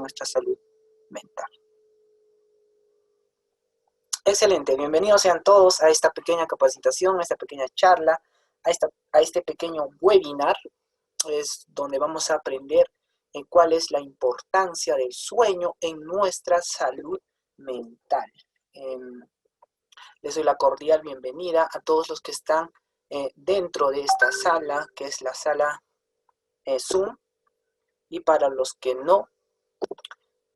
nuestra salud mental. Excelente, bienvenidos sean todos a esta pequeña capacitación, a esta pequeña charla, a este pequeño webinar, es donde vamos a aprender cuál es la importancia del sueño en nuestra salud mental. Les doy la cordial bienvenida a todos los que están dentro de esta sala, que es la sala Zoom, y para los que no,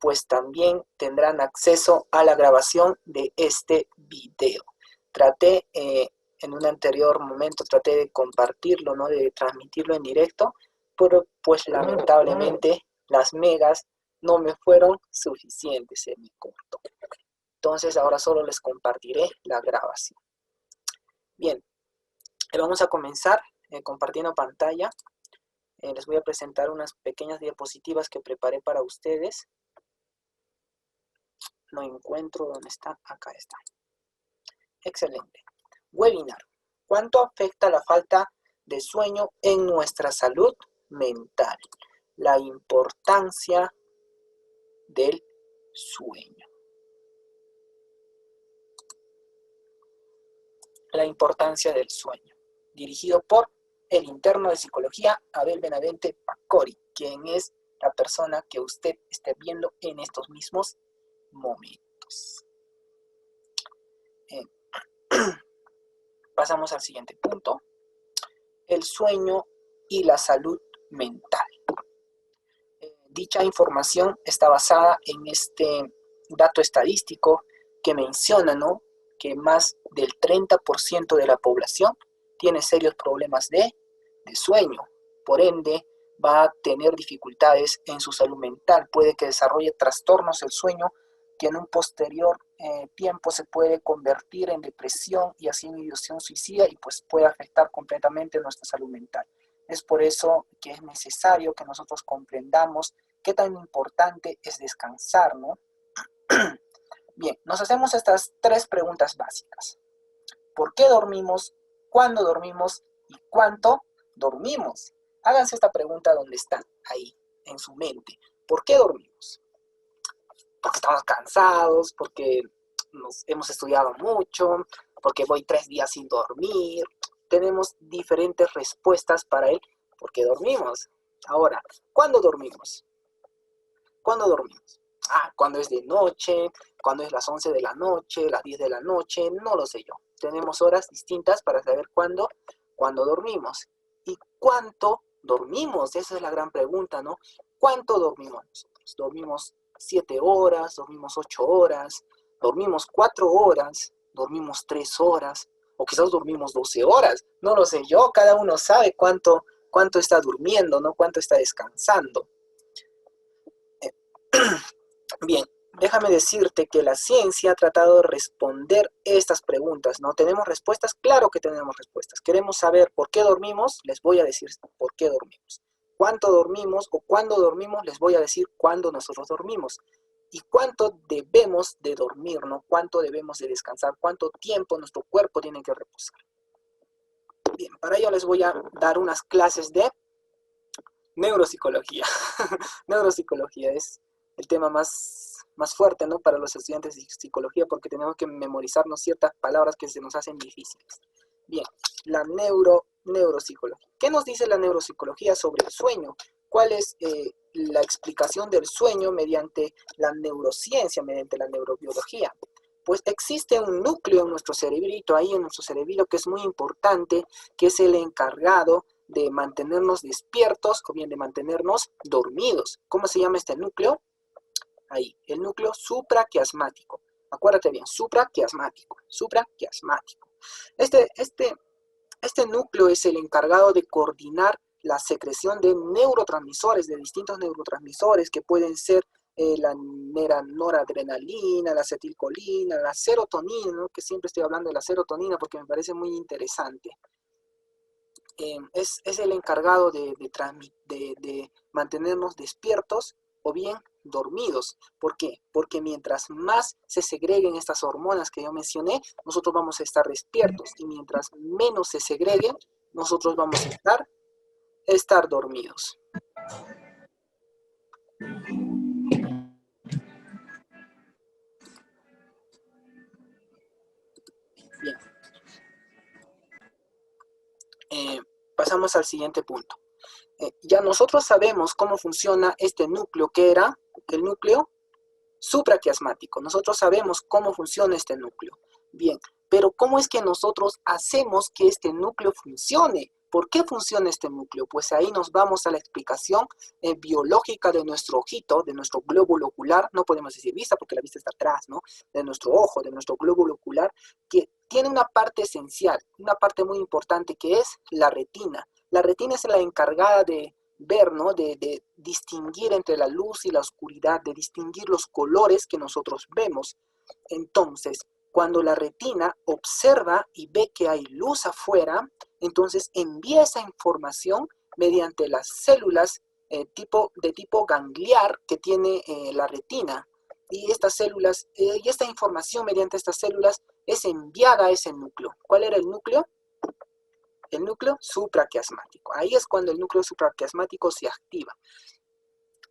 pues también tendrán acceso a la grabación de este video. Traté, en un anterior momento, traté de compartirlo, ¿no? De transmitirlo en directo, pero pues lamentablemente las megas no me fueron suficientes, se me cortó. Entonces ahora solo les compartiré la grabación. Bien, vamos a comenzar compartiendo pantalla. Les voy a presentar unas pequeñas diapositivas que preparé para ustedes. No encuentro dónde está. Acá está. Excelente. Webinar. ¿Cuánto afecta la falta de sueño en nuestra salud mental? La importancia del sueño. La importancia del sueño. Dirigido por el interno de psicología, Abel Benavente Pacori, quien es la persona que usted esté viendo en estos mismos momentos. Pasamos al siguiente punto. El sueño y la salud mental. Dicha información está basada en este dato estadístico que menciona, ¿no?, que más del 30% de la población tiene serios problemas de sueño. Por ende, va a tener dificultades en su salud mental. Puede que desarrolle trastornos del sueño que en un posterior tiempo se puede convertir en depresión y así en ideación suicida y pues puede afectar completamente nuestra salud mental. Es por eso que es necesario que nosotros comprendamos qué tan importante es descansar, ¿no? Bien, nos hacemos estas tres preguntas básicas. ¿Por qué dormimos? ¿Cuándo dormimos? ¿Y cuánto dormimos? Háganse esta pregunta donde están, ahí, en su mente. ¿Por qué dormimos? Porque estamos cansados, porque nos hemos estudiado mucho, porque voy 3 días sin dormir. Tenemos diferentes respuestas para el por qué dormimos. Ahora, ¿cuándo dormimos? ¿Cuándo dormimos? Cuando es de noche, cuando es las 11 de la noche, las 10 de la noche, no lo sé yo. Tenemos horas distintas para saber cuándo dormimos. ¿Y cuánto dormimos? Esa es la gran pregunta, ¿no? ¿Cuánto dormimos nosotros? ¿Dormimos 7 horas? ¿Dormimos 8 horas? ¿Dormimos 4 horas? ¿Dormimos 3 horas? O quizás dormimos 12 horas. No lo sé yo. Cada uno sabe cuánto está durmiendo, ¿no? Cuánto está descansando. Bien, déjame decirte que la ciencia ha tratado de responder estas preguntas, ¿no? ¿Tenemos respuestas? Claro que tenemos respuestas. ¿Queremos saber por qué dormimos? Les voy a decir por qué dormimos. ¿Cuánto dormimos o cuándo dormimos? Les voy a decir cuándo nosotros dormimos. ¿Y cuánto debemos de dormir, ¿no? ¿Cuánto debemos de descansar? ¿Cuánto tiempo nuestro cuerpo tiene que reposar? Bien, para ello les voy a dar unas clases de neuropsicología. Neuropsicología es el tema más fuerte, ¿no?, para los estudiantes de psicología, porque tenemos que memorizarnos ciertas palabras que se nos hacen difíciles. Bien, la neuropsicología. ¿Qué nos dice la neuropsicología sobre el sueño? ¿Cuál es la explicación del sueño mediante la neurociencia, mediante la neurobiología? Pues existe un núcleo en nuestro cerebrito, ahí en nuestro cerebro, que es muy importante, que es el encargado de mantenernos despiertos o bien de mantenernos dormidos. ¿Cómo se llama este núcleo? Ahí, el núcleo supraquiasmático. Acuérdate bien, supraquiasmático. Este núcleo es el encargado de coordinar la secreción de neurotransmisores, de distintos neurotransmisores que pueden ser la noradrenalina, la acetilcolina, la serotonina, ¿no?, que siempre estoy hablando de la serotonina porque me parece muy interesante. Es el encargado de mantenernos despiertos o bien dormidos. ¿Por qué? Porque mientras más se segreguen estas hormonas que yo mencioné, nosotros vamos a estar despiertos, y mientras menos se segreguen, nosotros vamos a estar dormidos. pasamos al siguiente punto. Ya nosotros sabemos cómo funciona este núcleo, que era el núcleo supraquiasmático. Nosotros sabemos cómo funciona este núcleo. Bien, pero ¿cómo es que nosotros hacemos que este núcleo funcione? ¿Por qué funciona este núcleo? Pues ahí nos vamos a la explicación biológica de nuestro ojito, de nuestro glóbulo ocular. No podemos decir vista porque la vista está atrás, ¿no? De nuestro ojo, de nuestro glóbulo ocular, que tiene una parte esencial, una parte muy importante, que es la retina. La retina es la encargada de ver, ¿no? De distinguir entre la luz y la oscuridad, de distinguir los colores que nosotros vemos. Entonces, cuando la retina observa y ve que hay luz afuera, entonces envía esa información mediante las células de tipo gangliar que tiene la retina. Y estas células, y esta información mediante estas células es enviada a ese núcleo. ¿Cuál era el núcleo? El núcleo supraquiasmático. Ahí es cuando el núcleo supraquiasmático se activa.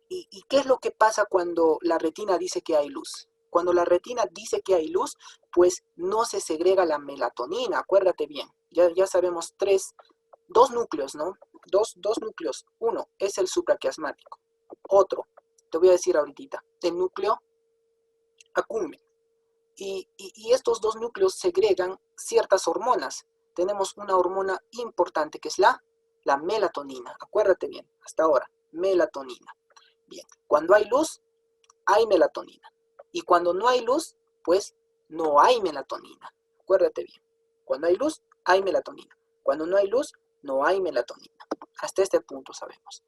¿Y qué es lo que pasa cuando la retina dice que hay luz? Cuando la retina dice que hay luz, pues no se segrega la melatonina, acuérdate bien. Ya sabemos dos núcleos, ¿no? Dos núcleos. Uno es el supraquiasmático. Otro, te voy a decir ahorita, el núcleo accumbens. Y estos dos núcleos segregan ciertas hormonas. Tenemos una hormona importante que es la melatonina. Acuérdate bien, hasta ahora, melatonina. Bien, cuando hay luz, hay melatonina. Y cuando no hay luz, pues no hay melatonina. Acuérdate bien. Cuando hay luz, hay melatonina. Cuando no hay luz, no hay melatonina. Hasta este punto sabemos.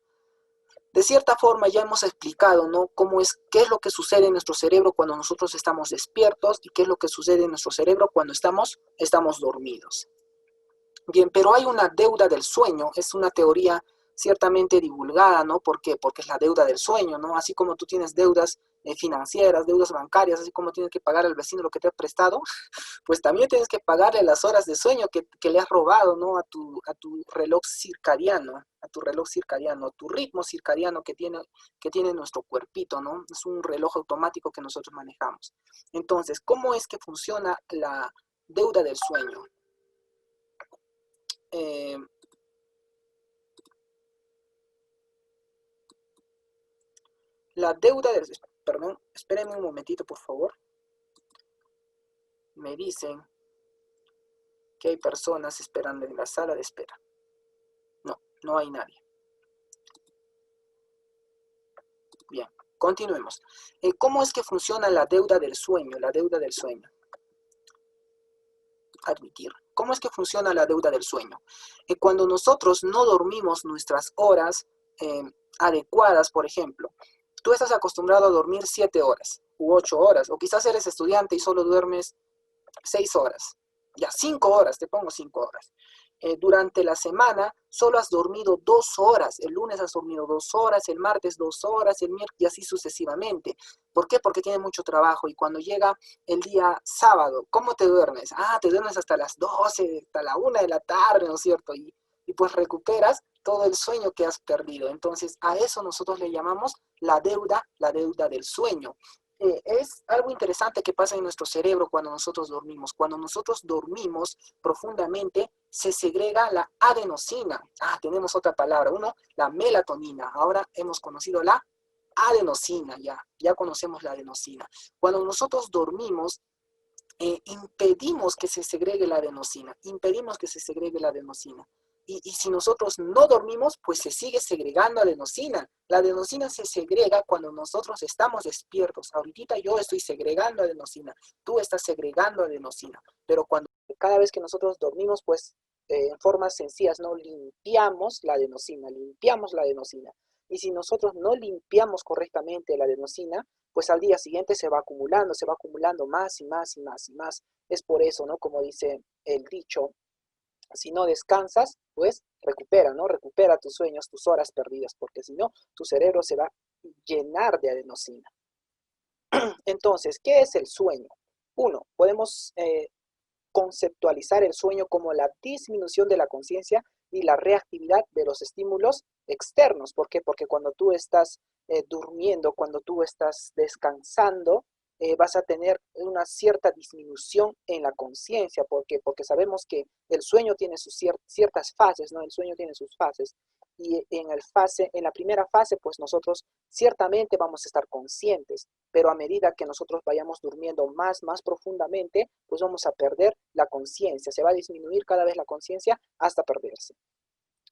De cierta forma ya hemos explicado, ¿no? Qué es lo que sucede en nuestro cerebro cuando nosotros estamos despiertos y qué es lo que sucede en nuestro cerebro cuando estamos dormidos. Bien, pero hay una deuda del sueño, es una teoría ciertamente divulgada, ¿no? ¿Por qué? Porque es la deuda del sueño, ¿no? Así como tú tienes deudas financieras, deudas bancarias, así como tienes que pagar al vecino lo que te ha prestado, pues también tienes que pagarle las horas de sueño que le has robado, ¿no? A tu reloj circadiano, a tu ritmo circadiano que tiene nuestro cuerpito, ¿no? Es un reloj automático que nosotros manejamos. Entonces, ¿cómo es que funciona la deuda del sueño? La deuda del... Perdón, espérenme un momentito, por favor. Me dicen que hay personas esperando en la sala de espera. No, no hay nadie. Bien, continuemos. ¿Cómo es que funciona la deuda del sueño? La deuda del sueño. Admitir. ¿Cómo es que funciona la deuda del sueño? Cuando nosotros no dormimos nuestras horas adecuadas, por ejemplo, tú estás acostumbrado a dormir 7 horas u 8 horas, o quizás eres estudiante y solo duermes 6 horas. Ya, 5 horas, te pongo 5 horas. Durante la semana solo has dormido 2 horas. El lunes has dormido 2 horas, el martes 2 horas, el miércoles y así sucesivamente. ¿Por qué? Porque tienes mucho trabajo y cuando llega el día sábado, ¿cómo te duermes? Te duermes hasta las 12, hasta la 1 de la tarde, ¿no es cierto? Y pues recuperas todo el sueño que has perdido. Entonces, a eso nosotros le llamamos la deuda del sueño. Es algo interesante que pasa en nuestro cerebro cuando nosotros dormimos. Cuando nosotros dormimos profundamente, se segrega la adenosina. Tenemos otra palabra. La melatonina. Ahora hemos conocido la adenosina, ya conocemos la adenosina. Cuando nosotros dormimos, impedimos que se segregue la adenosina. Y si nosotros no dormimos, pues se sigue segregando adenosina. La adenosina se segrega cuando nosotros estamos despiertos. Ahorita yo estoy segregando adenosina, tú estás segregando adenosina. Pero cada vez que nosotros dormimos, pues en formas sencillas, ¿no? Limpiamos la adenosina. Y si nosotros no limpiamos correctamente la adenosina, pues al día siguiente se va acumulando más y más y más y más. Es por eso, ¿no? Como dice el dicho, si no descansas, pues recupera, ¿no? Recupera tus sueños, tus horas perdidas, porque si no, tu cerebro se va a llenar de adenosina. Entonces, ¿qué es el sueño? Podemos conceptualizar el sueño como la disminución de la conciencia y la reactividad de los estímulos externos. ¿Por qué? Porque cuando tú estás durmiendo, cuando tú estás descansando, vas a tener una cierta disminución en la conciencia. ¿Por qué? Porque sabemos que el sueño tiene sus ciertas fases, ¿no? El sueño tiene sus fases. Y en la primera fase, pues nosotros ciertamente vamos a estar conscientes, pero a medida que nosotros vayamos durmiendo más profundamente, pues vamos a perder la conciencia. Se va a disminuir cada vez la conciencia hasta perderse.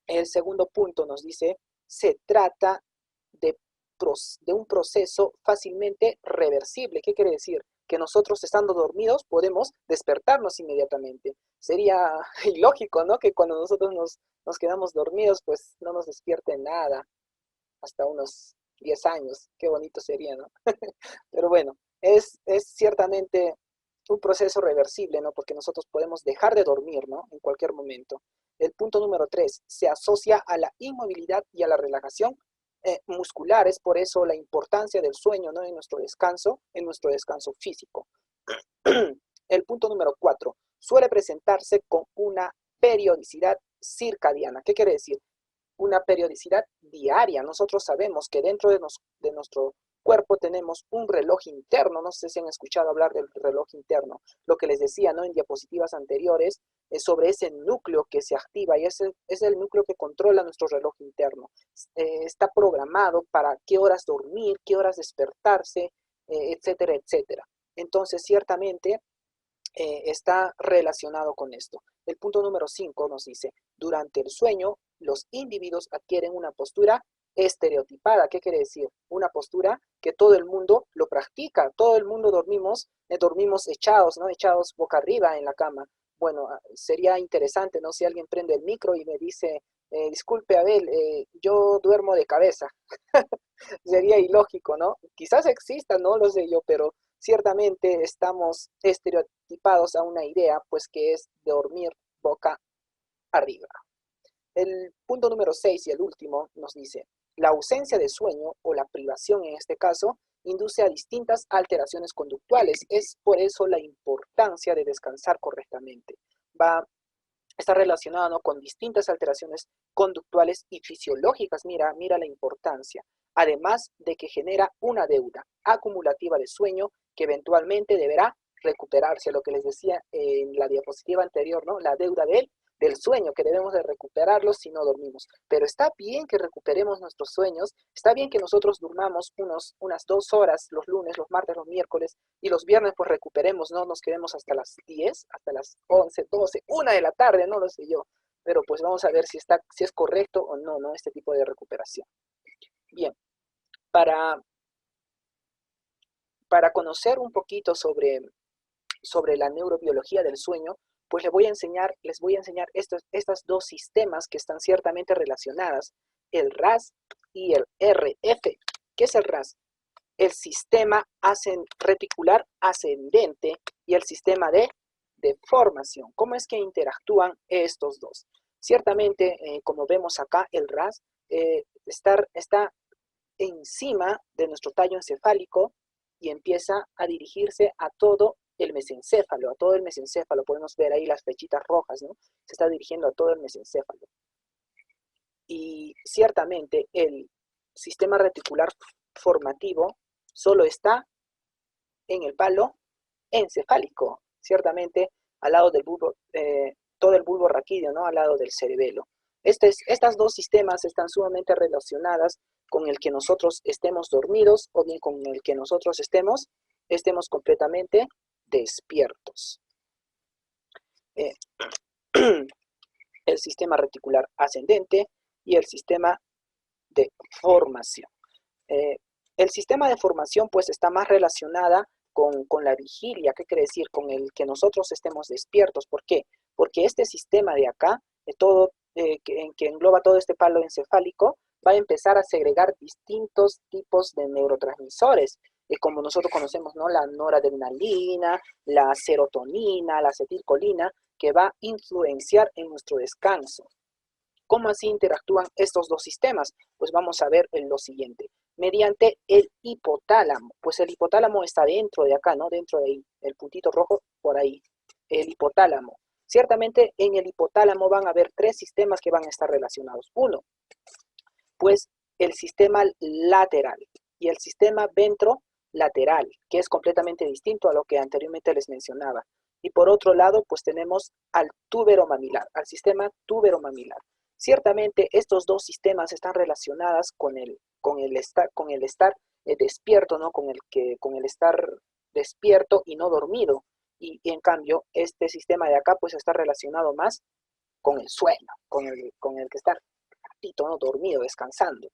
El segundo punto nos dice, se trata de un proceso fácilmente reversible. ¿Qué quiere decir? Que nosotros estando dormidos podemos despertarnos inmediatamente. Sería ilógico, ¿no? Que cuando nosotros nos quedamos dormidos, pues no nos despierte nada hasta unos 10 años. Qué bonito sería, ¿no? Pero bueno, es ciertamente un proceso reversible, ¿no? Porque nosotros podemos dejar de dormir, ¿no? En cualquier momento. El punto número 3 se asocia a la inmovilidad y a la relajación muscular. Es por eso la importancia del sueño, ¿no? En nuestro descanso físico. El punto número 4 suele presentarse con una periodicidad circadiana. ¿Qué quiere decir? Una periodicidad diaria. Nosotros sabemos que dentro de nuestro cuerpo tenemos un reloj interno. No sé si han escuchado hablar del reloj interno. Lo que les decía, ¿no? En diapositivas anteriores, es sobre ese núcleo que se activa y es el núcleo que controla nuestro reloj interno. Está programado para qué horas dormir, qué horas despertarse, etcétera, etcétera. Entonces, ciertamente, está relacionado con esto. El punto número 5 nos dice, durante el sueño, los individuos adquieren una postura estereotipada. ¿Qué quiere decir? Una postura que todo el mundo lo practica. Todo el mundo dormimos echados, ¿no? Echados boca arriba en la cama. Bueno, sería interesante, ¿no? Si alguien prende el micro y me dice, disculpe, Abel, yo duermo de cabeza. Sería ilógico, ¿no? Quizás exista, no lo sé yo, pero ciertamente estamos estereotipados a una idea, pues que es dormir boca arriba. El punto número 6 y el último nos dice, la ausencia de sueño o la privación en este caso induce a distintas alteraciones conductuales. Es por eso la importancia de descansar correctamente. Está relacionado, ¿no? Con distintas alteraciones conductuales y fisiológicas. Mira la importancia. Además de que genera una deuda acumulativa de sueño que eventualmente deberá recuperarse. Lo que les decía en la diapositiva anterior, ¿no? La deuda del sueño, que debemos de recuperarlo si no dormimos. Pero está bien que recuperemos nuestros sueños, está bien que nosotros durmamos unas 2 horas los lunes, los martes, los miércoles, y los viernes pues recuperemos, no nos quedemos hasta las 10, hasta las 11, 12, 1 de la tarde, no lo sé yo. Pero pues vamos a ver si es correcto o no, ¿no? Este tipo de recuperación. Bien, para conocer un poquito sobre la neurobiología del sueño, pues les voy a enseñar estas dos sistemas que están ciertamente relacionadas, el RAS y el RF. ¿Qué es el RAS? El sistema reticular ascendente y el sistema de formación. ¿Cómo es que interactúan estos dos? Ciertamente, como vemos acá, el RAS está encima de nuestro tallo encefálico y empieza a dirigirse a todo el mesencéfalo, podemos ver ahí las flechitas rojas, ¿no? Se está dirigiendo a todo el mesencéfalo. Y ciertamente el sistema reticular formativo solo está en el palo encefálico, ciertamente al lado del bulbo, todo el bulbo raquídeo, ¿no? Al lado del cerebelo. Estas dos sistemas están sumamente relacionadas con el que nosotros estemos dormidos o bien con el que nosotros estemos completamente despiertos. El sistema reticular ascendente y el sistema de formación. El sistema de formación pues está más relacionada con la vigilia. ¿Qué quiere decir? Con el que nosotros estemos despiertos. ¿Por qué? Porque este sistema de acá, que engloba todo este palo encefálico, va a empezar a segregar distintos tipos de neurotransmisores, como nosotros conocemos, ¿no? La noradrenalina, la serotonina, la acetilcolina, que va a influenciar en nuestro descanso. ¿Cómo así interactúan estos dos sistemas? Pues vamos a ver en lo siguiente. Mediante el hipotálamo. Pues el hipotálamo está dentro de acá, ¿no? Dentro de ahí, el puntito rojo por ahí. El hipotálamo. Ciertamente en el hipotálamo van a haber 3 sistemas que van a estar relacionados. Uno, pues el sistema lateral y el sistema lateral, que es completamente distinto a lo que anteriormente les mencionaba. Y por otro lado, pues tenemos al túbero mamilar, al sistema túbero mamilar. Ciertamente estos dos sistemas están relacionados con el estar despierto, ¿no? Con el estar despierto y no dormido. Y en cambio, este sistema de acá pues está relacionado más con el sueño, con el que está ratito, ¿no? Dormido, descansando.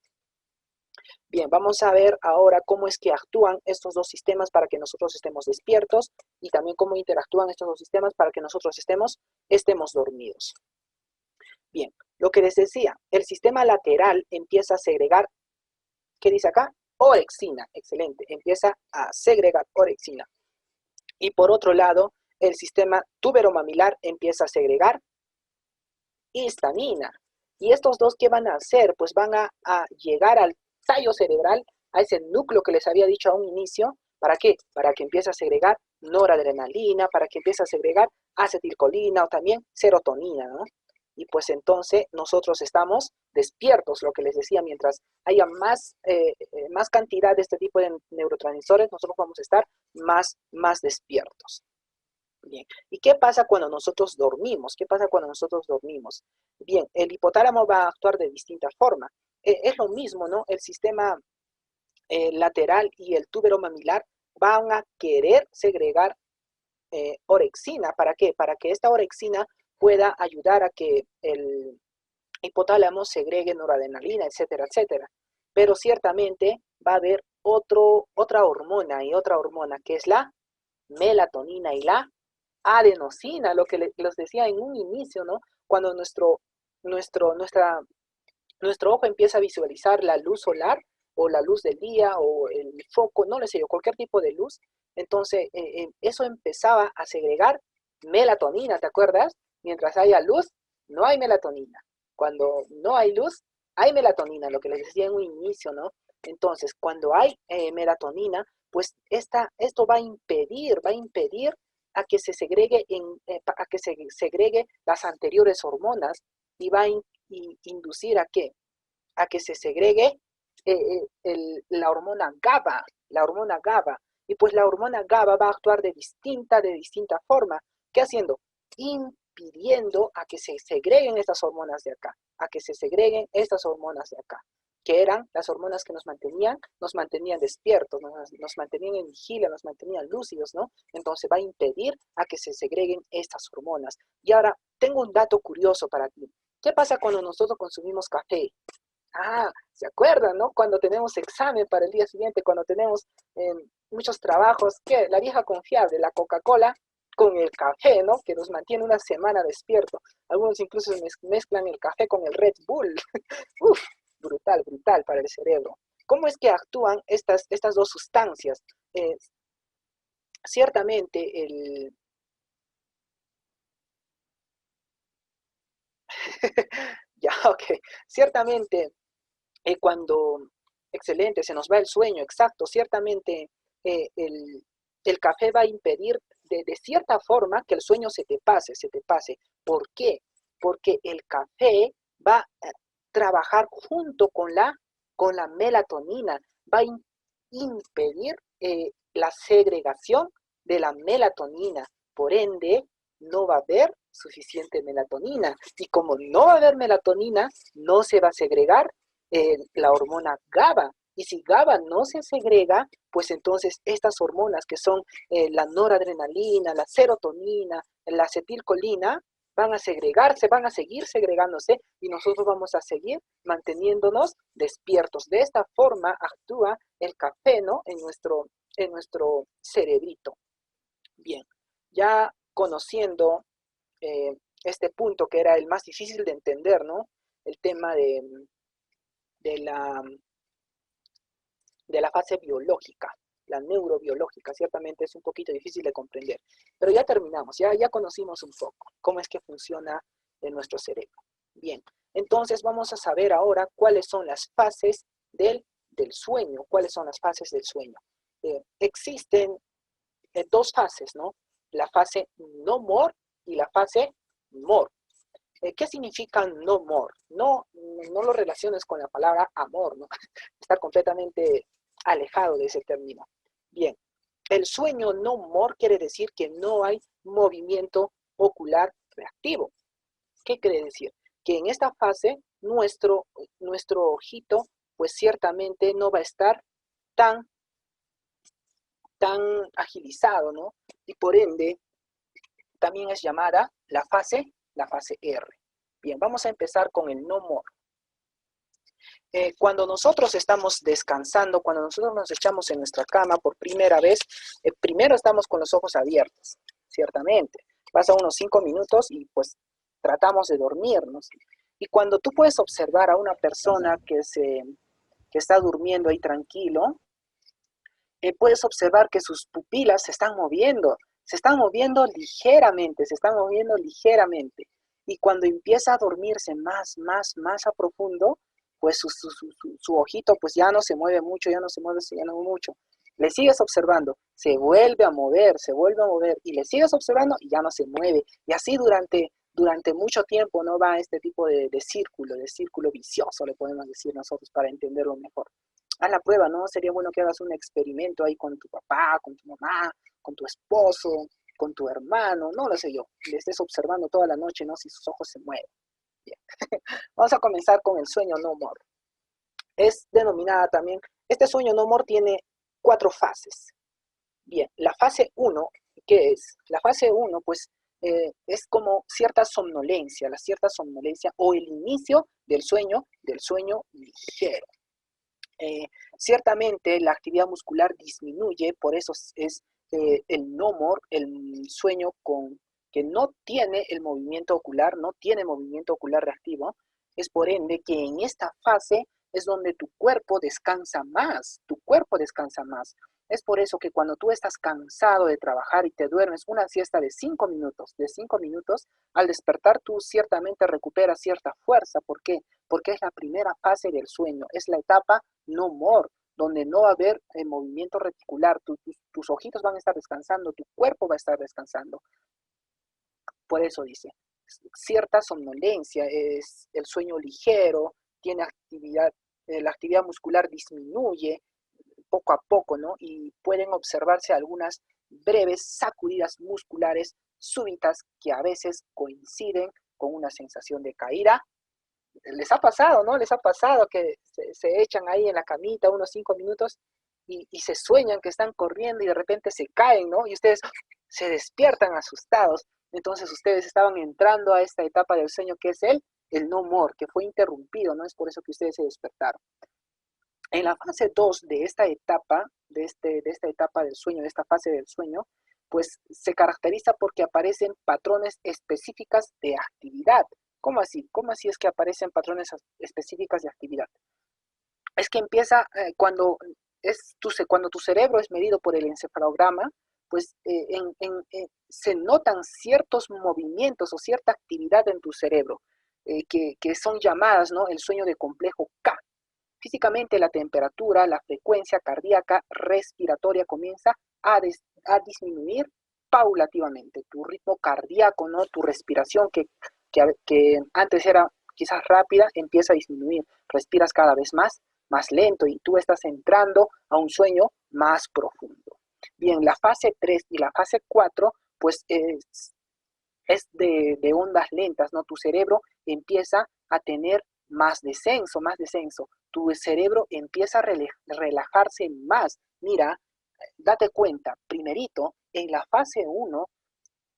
Bien, vamos a ver ahora cómo es que actúan estos dos sistemas para que nosotros estemos despiertos y también cómo interactúan estos dos sistemas para que nosotros estemos dormidos. Bien, lo que les decía, el sistema lateral empieza a segregar, ¿qué dice acá? Orexina, excelente, empieza a segregar orexina. Y por otro lado, el sistema tuberomamilar empieza a segregar histamina. Y estos dos, ¿qué van a hacer? Pues van a llegar al tallo cerebral, a ese núcleo que les había dicho a un inicio. ¿Para qué? Para que empiece a segregar noradrenalina, para que empiece a segregar acetilcolina o también serotonina, ¿no? Y pues entonces nosotros estamos despiertos, lo que les decía, mientras haya más cantidad de este tipo de neurotransmisores, nosotros vamos a estar más despiertos. Bien, ¿y qué pasa cuando nosotros dormimos? ¿Qué pasa cuando nosotros dormimos? Bien, el hipotálamo va a actuar de distinta forma. Es lo mismo, ¿no? El sistema lateral y el túbero mamilar van a querer segregar orexina. ¿Para qué? Para que esta orexina pueda ayudar a que el hipotálamo segregue noradrenalina, etcétera, etcétera. Pero ciertamente va a haber otra hormona que es la melatonina y la adenosina, lo que les decía en un inicio, ¿no? Cuando nuestro ojo empieza a visualizar la luz solar o la luz del día o el foco, no le sé yo, cualquier tipo de luz, entonces eso empezaba a segregar melatonina, ¿te acuerdas? Mientras haya luz, no hay melatonina. Cuando no hay luz, hay melatonina, lo que les decía en un inicio, ¿no? Entonces, cuando hay melatonina, pues esto va a impedir a que se segregue las anteriores hormonas y va a inducir a qué? A que se segregue la hormona GABA, y pues la hormona GABA va a actuar de distinta forma. ¿Qué haciendo? Impidiendo a que se segreguen estas hormonas de acá, que eran las hormonas que nos mantenían despiertos, nos mantenían en vigilia, nos mantenían lúcidos, ¿no? Entonces va a impedir a que se segreguen estas hormonas. Y ahora, tengo un dato curioso para ti. ¿Qué pasa cuando nosotros consumimos café? Ah, ¿se acuerdan, no? Cuando tenemos examen para el día siguiente, cuando tenemos muchos trabajos, ¿qué? La vieja confiable, la Coca-Cola con el café, ¿no? Que nos mantiene una semana despierto. Algunos incluso mezclan el café con el Red Bull. Uf, brutal para el cerebro. ¿Cómo es que actúan estas dos sustancias? Ciertamente ya, ok. Ciertamente cuando, excelente, se nos va el sueño, exacto, ciertamente el café va a impedir de cierta forma que el sueño se te pase. ¿Por qué? Porque el café va a trabajar junto con la melatonina, va a impedir la segregación de la melatonina, por ende, no va a haber suficiente melatonina, y como no va a haber melatonina, no se va a segregar la hormona GABA. Y si GABA no se segrega, pues entonces estas hormonas que son la noradrenalina, la serotonina, la acetilcolina, van a segregarse, van a seguir segregándose y nosotros vamos a seguir manteniéndonos despiertos. De esta forma actúa el café, ¿no? En nuestro cerebrito. Bien, ya conociendo este punto que era el más difícil de entender, ¿no? El tema de la, de la fase biológica, la neurobiológica, ciertamente es un poquito difícil de comprender. Pero ya terminamos, ya conocimos un poco cómo es que funciona en nuestro cerebro. Bien, entonces vamos a saber ahora cuáles son las fases del sueño. ¿Cuáles son las fases del sueño? Existen dos fases, ¿no? La fase no more y la fase more. ¿Qué significa no more? No lo relaciones con la palabra amor, ¿no? Está completamente alejado de ese término. El sueño no more quiere decir que no hay movimiento ocular reactivo. ¿Qué quiere decir? Que en esta fase nuestro ojito pues ciertamente no va a estar tan agilizado, ¿no? Y por ende también es llamada la fase R. Bien, vamos a empezar con el no more. Cuando nosotros estamos descansando, cuando nosotros nos echamos en nuestra cama por primera vez, primero estamos con los ojos abiertos, ciertamente. Pasa unos 5 minutos y pues tratamos de dormirnos. Y cuando tú puedes observar a una persona que está durmiendo ahí tranquilo, puedes observar que sus pupilas se están moviendo ligeramente, Y cuando empieza a dormirse más a profundo, pues su ojito pues ya no se mueve mucho, Le sigues observando, se vuelve a mover, y le sigues observando y ya no se mueve. Y así durante mucho tiempo no va este tipo de círculo vicioso, le podemos decir nosotros para entenderlo mejor. Haz la prueba, ¿no? Sería bueno que hagas un experimento ahí con tu papá, con tu mamá, con tu esposo, con tu hermano, no lo sé yo. Le estés observando toda la noche, ¿no? Si sus ojos se mueven. Bien. Vamos a comenzar con el sueño no more. Es denominada también, este sueño no more tiene 4 fases. Bien, la fase 1, ¿qué es? La fase 1, pues, es como cierta somnolencia o el inicio del sueño ligero. Ciertamente la actividad muscular disminuye, por eso es el no more, el sueño que no tiene el movimiento ocular, no tiene movimiento ocular reactivo. Es por ende que en esta fase es donde tu cuerpo descansa más, Es por eso que cuando tú estás cansado de trabajar y te duermes una siesta de 5 minutos, al despertar tú ciertamente recuperas cierta fuerza. ¿Por qué? Porque es la primera fase del sueño, es la etapa no more, donde no va a haber movimiento reticular, tus ojitos van a estar descansando, tu cuerpo va a estar descansando. Por eso dice, cierta somnolencia, es el sueño ligero, tiene actividad, la actividad muscular disminuye poco a poco, ¿no? Y pueden observarse algunas breves sacudidas musculares súbitas que a veces coinciden con una sensación de caída. Les ha pasado, ¿no? Les ha pasado que se echan ahí en la camita unos 5 minutos y se sueñan que están corriendo y de repente se caen, ¿no? Y ustedes se despiertan asustados. Entonces ustedes estaban entrando a esta etapa del sueño que es el no more, que fue interrumpido, ¿no? Es por eso que ustedes se despertaron. En la fase 2 de esta etapa, de esta etapa del sueño, de esta fase del sueño, pues se caracteriza porque aparecen patrones específicas de actividad. ¿Cómo así? ¿Cómo así es que aparecen patrones específicas de actividad? Es que empieza cuando tu cerebro es medido por el encefalograma, pues se notan ciertos movimientos o cierta actividad en tu cerebro que son llamadas, ¿no? El sueño de complejo K. Físicamente la temperatura, la frecuencia cardíaca, respiratoria comienza a disminuir paulativamente. Tu ritmo cardíaco, ¿no? Tu respiración que antes era quizás rápida, empieza a disminuir. Respiras cada vez más lento y tú estás entrando a un sueño más profundo. Bien, la fase 3 y la fase 4, pues es de ondas lentas, ¿no? Tu cerebro empieza a tener más descenso. Tu cerebro empieza a relajarse más. Mira, date cuenta, primerito, en la fase 1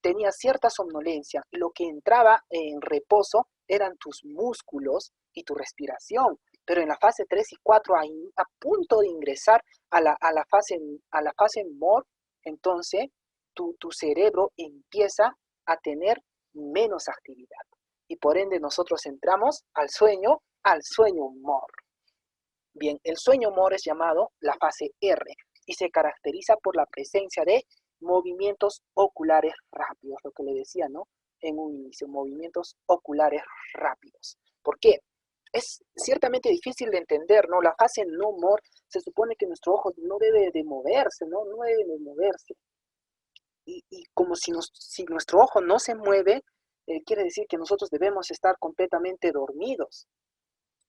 tenía cierta somnolencia. Lo que entraba en reposo eran tus músculos y tu respiración. Pero en la fase 3 y 4, a punto de ingresar a la fase more, entonces tu cerebro empieza a tener menos actividad. Y por ende nosotros entramos al sueño more. Bien, el sueño more es llamado la fase R y se caracteriza por la presencia de movimientos oculares rápidos, lo que le decía, ¿no? En un inicio, movimientos oculares rápidos. ¿Por qué? Es ciertamente difícil de entender, ¿no? La fase no more, se supone que nuestro ojo no debe de moverse, ¿no? No debe de moverse. Y como si nuestro ojo no se mueve, quiere decir que nosotros debemos estar completamente dormidos.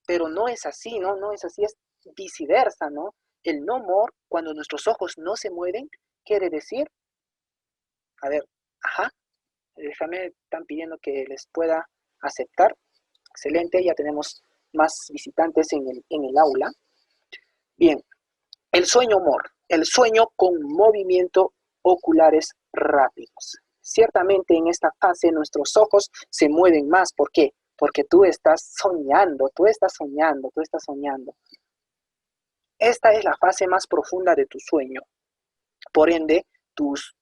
Pero no es así, ¿no? No es así, es viceversa, ¿no? El no more, cuando nuestros ojos no se mueven, quiere decir? A ver, ajá, déjame, están pidiendo que les pueda aceptar. Excelente, ya tenemos más visitantes en el aula. Bien, el sueño MOR, el sueño con movimiento oculares rápidos. Ciertamente en esta fase nuestros ojos se mueven más. ¿Por qué? Porque tú estás soñando, tú estás soñando, tú estás soñando. Esta es la fase más profunda de tu sueño. Por ende, tus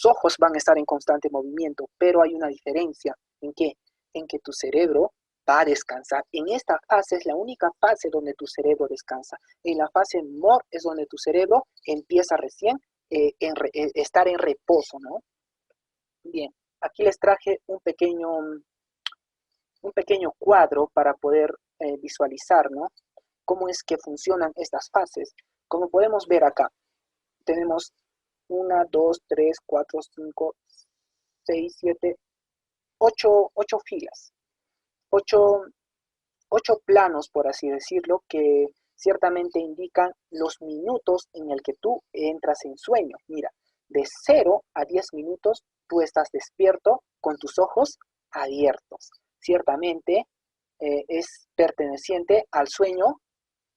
ojos van a estar en constante movimiento, pero hay una diferencia. ¿En qué? En que tu cerebro va a descansar. En esta fase es la única fase donde tu cerebro descansa. En la fase MOR es donde tu cerebro empieza recién estar en reposo, ¿no? Bien, aquí les traje un pequeño cuadro para poder visualizar, ¿no? Cómo es que funcionan estas fases. Como podemos ver acá, tenemos 1, 2, 3, 4, 5, 6, 7, 8 filas. 8 planos, por así decirlo, que ciertamente indican los minutos en el que tú entras en sueño. Mira, de 0 a 10 minutos tú estás despierto con tus ojos abiertos. Ciertamente es perteneciente al sueño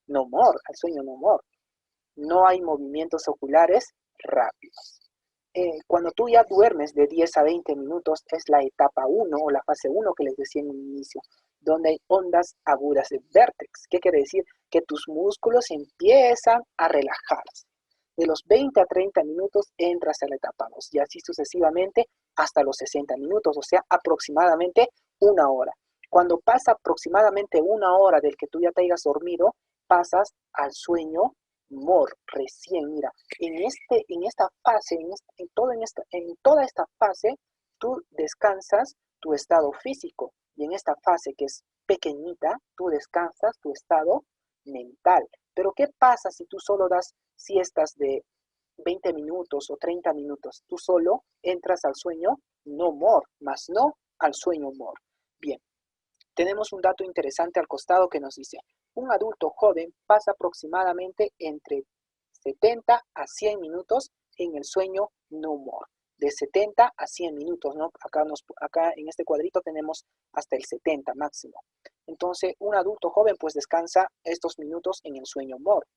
no more, al sueño no more. No hay movimientos oculares rápidos. Cuando tú ya duermes de 10 a 20 minutos es la etapa 1 o la fase 1 que les decía en un inicio, donde hay ondas agudas de vértex. ¿Qué quiere decir? Que tus músculos empiezan a relajarse. De los 20 a 30 minutos entras a la etapa 2 y así sucesivamente hasta los 60 minutos, o sea, aproximadamente una hora. Cuando pasa aproximadamente una hora del que tú ya te hayas dormido, pasas al sueño MOR, recién, mira, en esta fase, en toda esta fase, tú descansas tu estado físico, y en esta fase que es pequeñita, tú descansas tu estado mental. Pero ¿qué pasa si tú solo das siestas de 20 minutos o 30 minutos? Tú solo entras al sueño no MOR, más no al sueño MOR. Bien, tenemos un dato interesante al costado que nos dice: un adulto joven pasa aproximadamente entre 70 a 100 minutos en el sueño no more. De 70 a 100 minutos, ¿no? Acá en este cuadrito tenemos hasta el 70 máximo. Entonces, un adulto joven pues descansa estos minutos en el sueño more,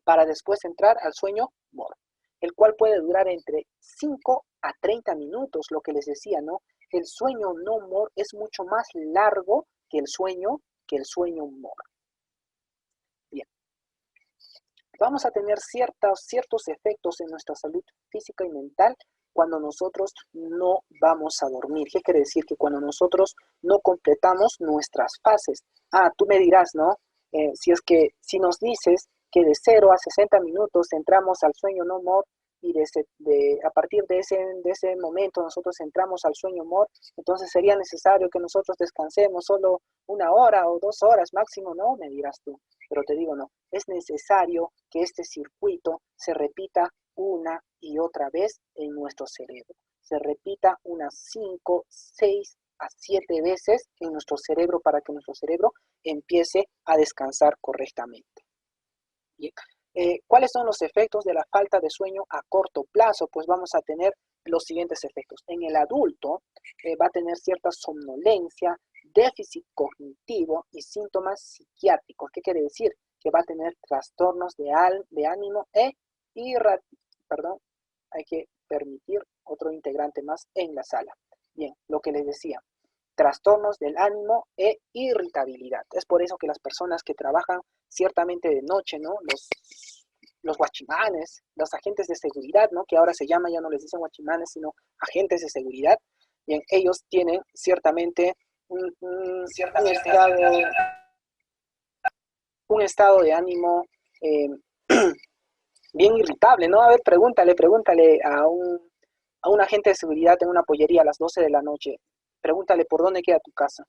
para después entrar al sueño more, el cual puede durar entre 5 a 30 minutos, lo que les decía, ¿no? El sueño no more es mucho más largo que el sueño more. Bien, vamos a tener ciertos efectos en nuestra salud física y mental cuando nosotros no vamos a dormir. ¿Qué quiere decir? Que cuando nosotros no completamos nuestras fases. Tú me dirás, ¿no? Si nos dices que de 0 a 60 minutos entramos al sueño no more, y a partir de ese momento nosotros entramos al sueño MOR, entonces sería necesario que nosotros descansemos solo 1 hora o 2 horas máximo, ¿no? Me dirás tú, pero te digo no, es necesario que este circuito se repita una y otra vez en nuestro cerebro, se repita unas 5, 6 a 7 veces en nuestro cerebro para que nuestro cerebro empiece a descansar correctamente. Bien. ¿Cuáles son los efectos de la falta de sueño a corto plazo? Pues vamos a tener los siguientes efectos. En el adulto va a tener cierta somnolencia, déficit cognitivo y síntomas psiquiátricos. ¿Qué quiere decir? Que va a tener trastornos de ánimo hay que permitir otro integrante más en la sala. Bien, lo que les decía, trastornos del ánimo e irritabilidad. Es por eso que las personas que trabajan ciertamente de noche, ¿no? Los guachimanes, los agentes de seguridad, ¿no? Que ahora se llama, ya no les dicen guachimanes, sino agentes de seguridad. Bien, ellos tienen ciertamente un estado de ánimo bien irritable, ¿no? A ver, pregúntale a un agente de seguridad en una pollería a las 12 de la noche. Pregúntale por dónde queda tu casa.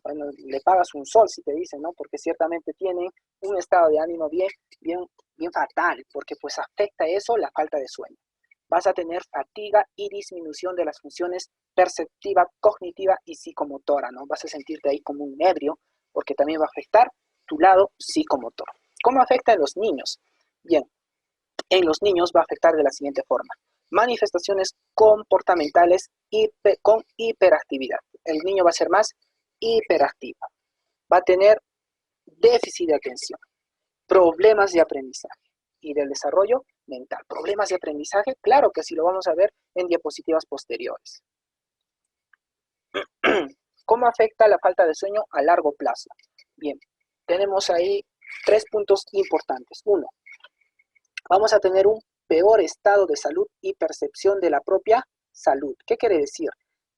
Bueno, le pagas un sol si te dicen, ¿no? Porque ciertamente tienen un estado de ánimo bien fatal, porque pues afecta eso la falta de sueño. Vas a tener fatiga y disminución de las funciones perceptiva, cognitiva y psicomotora, ¿no? Vas a sentirte ahí como un ebrio, porque también va a afectar tu lado psicomotor. ¿Cómo afecta a los niños? Bien, en los niños va a afectar de la siguiente forma. Manifestaciones comportamentales con hiperactividad. El niño va a ser más hiperactivo. Va a tener déficit de atención, problemas de aprendizaje y del desarrollo mental. Problemas de aprendizaje, claro que sí, lo vamos a ver en diapositivas posteriores. ¿Cómo afecta la falta de sueño a largo plazo? Bien, tenemos ahí 3 puntos importantes. 1, vamos a tener un peor estado de salud y percepción de la propia salud. ¿Qué quiere decir?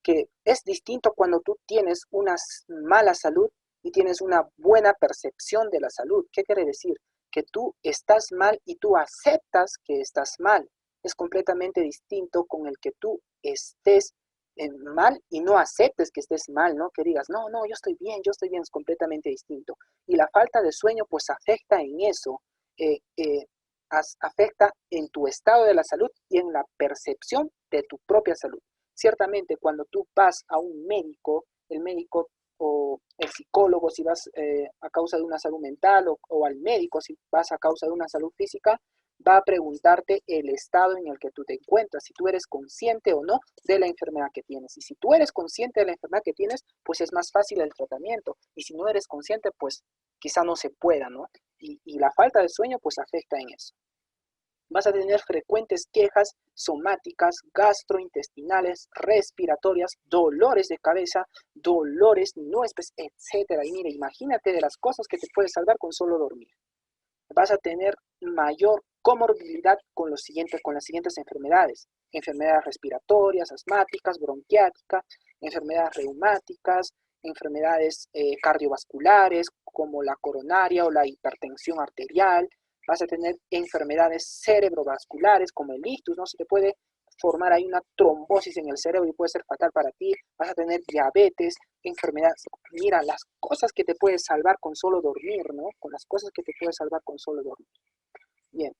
Que es distinto cuando tú tienes una mala salud y tienes una buena percepción de la salud. ¿Qué quiere decir? Que tú estás mal y tú aceptas que estás mal. Es completamente distinto con el que tú estés mal y no aceptes que estés mal, ¿no? Que digas, no, yo estoy bien, es completamente distinto. Y la falta de sueño pues afecta en eso, afecta en tu estado de la salud y en la percepción de tu propia salud. Ciertamente cuando tú vas a un médico, el médico o el psicólogo si vas a causa de una salud mental o al médico si vas a causa de una salud física, va a preguntarte el estado en el que tú te encuentras, si tú eres consciente o no de la enfermedad que tienes. Y si tú eres consciente de la enfermedad que tienes, pues es más fácil el tratamiento. Y si no eres consciente, pues quizá no se pueda, ¿no? Y la falta de sueño, pues afecta en eso. Vas a tener frecuentes quejas somáticas, gastrointestinales, respiratorias, dolores de cabeza, dolores no específicos, etc. Y mire, imagínate de las cosas que te puedes salvar con solo dormir. Vas a tener mayor comorbilidad con las siguientes enfermedades. Enfermedades respiratorias, asmáticas, bronquiáticas, enfermedades reumáticas, enfermedades cardiovasculares como la coronaria o la hipertensión arterial. Vas a tener enfermedades cerebrovasculares como el ictus, ¿no? Se te puede formar ahí una trombosis en el cerebro y puede ser fatal para ti. Vas a tener diabetes, enfermedades. Mira, las cosas que te puedes salvar con solo dormir, ¿no? Con las cosas que te puedes salvar con solo dormir. Bien,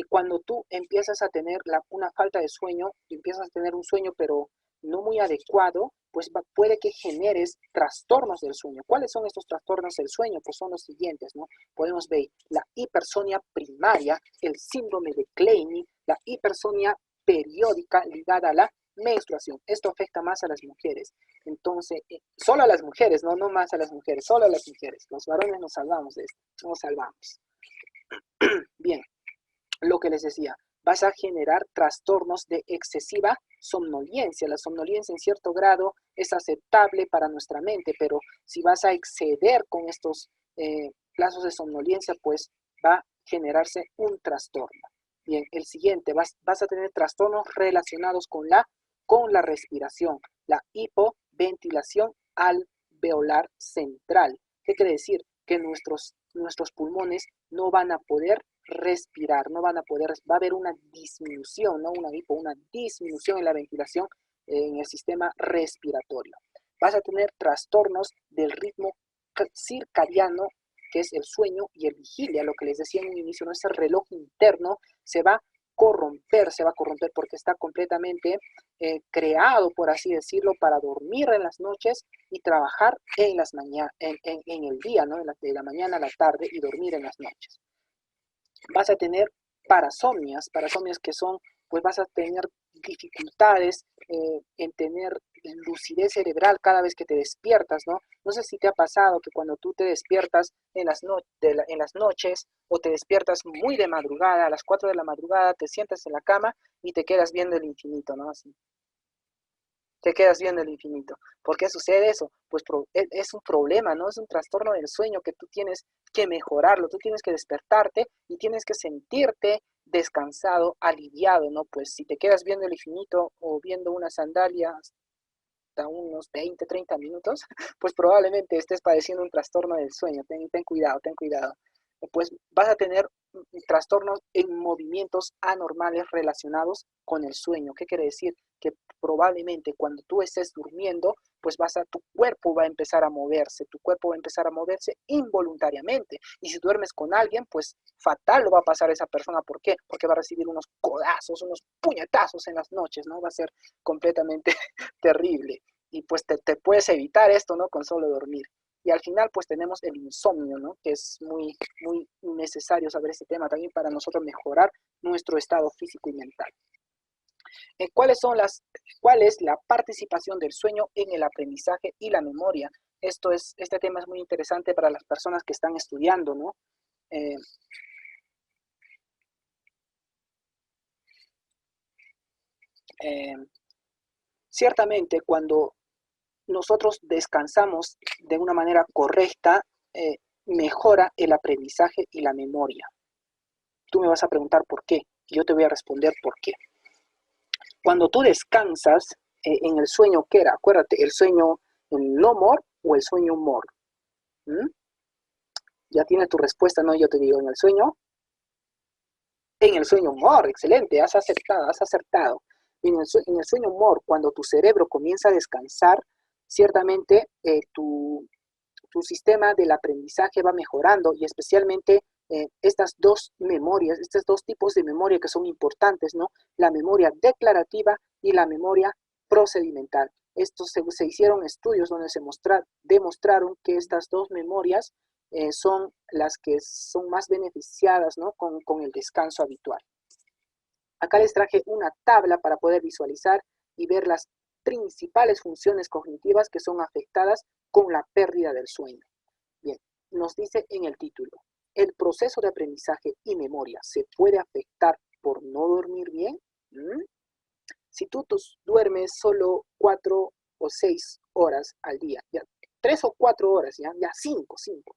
cuando tú empiezas a tener una falta de sueño, empiezas a tener un sueño pero no muy adecuado, pues puede que generes trastornos del sueño. ¿Cuáles son estos trastornos del sueño? Pues son los siguientes, ¿no? Podemos ver la hipersonia primaria, el síndrome de Klein, la hipersonia periódica ligada a la menstruación. Esto afecta más a las mujeres. Entonces, solo a las mujeres, no más a las mujeres, solo a las mujeres. Los varones nos salvamos de esto, nos salvamos. Bien, lo que les decía, vas a generar trastornos de excesiva somnolencia. La somnolencia en cierto grado es aceptable para nuestra mente, pero si vas a exceder con estos plazos de somnolencia, pues va a generarse un trastorno. Bien, el siguiente, vas a tener trastornos relacionados con la respiración, la hipoventilación alveolar central. ¿Qué quiere decir? Que nuestros pulmones no van a poder respirar, va a haber una disminución, no una disminución en la ventilación en el sistema respiratorio. Vas a tener trastornos del ritmo circadiano, que es el sueño y el vigilia, lo que les decía en un inicio, ¿no? Ese reloj interno se va a corromper porque está completamente creado, por así decirlo, para dormir en las noches y trabajar en el día, ¿no? De la mañana a la tarde y dormir en las noches. Vas a tener parasomnias que son, pues vas a tener dificultades en tener lucidez cerebral cada vez que te despiertas, ¿no? No sé si te ha pasado que cuando tú te despiertas en las noches o te despiertas muy de madrugada, a las 4 de la madrugada, te sientas en la cama y te quedas viendo el infinito, ¿no? Así. Te quedas viendo el infinito. ¿Por qué sucede eso? Pues es un problema, ¿no? Es un trastorno del sueño que tú tienes que mejorarlo. Tú tienes que despertarte y tienes que sentirte descansado, aliviado, ¿no? Pues si te quedas viendo el infinito o viendo una sandalia hasta unos 20, 30 minutos, pues probablemente estés padeciendo un trastorno del sueño. Ten cuidado, ten cuidado. Pues vas a tener trastornos en movimientos anormales relacionados con el sueño. ¿Qué quiere decir? Que probablemente cuando tú estés durmiendo, pues tu cuerpo va a empezar a moverse, involuntariamente. Y si duermes con alguien, pues fatal lo va a pasar a esa persona. ¿Por qué? Porque va a recibir unos codazos, unos puñetazos en las noches, ¿no? Va a ser completamente terrible. Y pues te puedes evitar esto, ¿no? Con solo dormir. Y al final pues tenemos el insomnio, ¿no? Que es muy necesario saber este tema también para nosotros mejorar nuestro estado físico y mental. ¿Cuál es la participación del sueño en el aprendizaje y la memoria? Este tema es muy interesante para las personas que están estudiando, ¿no? Ciertamente, cuando nosotros descansamos de una manera correcta, mejora el aprendizaje y la memoria. Tú me vas a preguntar por qué, y yo te voy a responder por qué. Cuando tú descansas en el sueño, ¿qué era? Acuérdate, el sueño no more o el sueño more. ¿Mm? Ya tienes tu respuesta, ¿no? Yo te digo, en el sueño more, excelente, has acertado. En el sueño more, cuando tu cerebro comienza a descansar, ciertamente tu sistema del aprendizaje va mejorando y especialmente estas dos memorias, estos dos tipos de memoria que son importantes, ¿no? La memoria declarativa y la memoria procedimental. Estos se hicieron estudios donde se demostraron que estas dos memorias son las que son más beneficiadas, ¿no? con el descanso habitual. Acá les traje una tabla para poder visualizar y ver las principales funciones cognitivas que son afectadas con la pérdida del sueño. Bien, nos dice en el título, ¿el proceso de aprendizaje y memoria se puede afectar por no dormir bien? Si tú duermes solo 4 o 6 horas al día, ya 3 o 4 horas, ya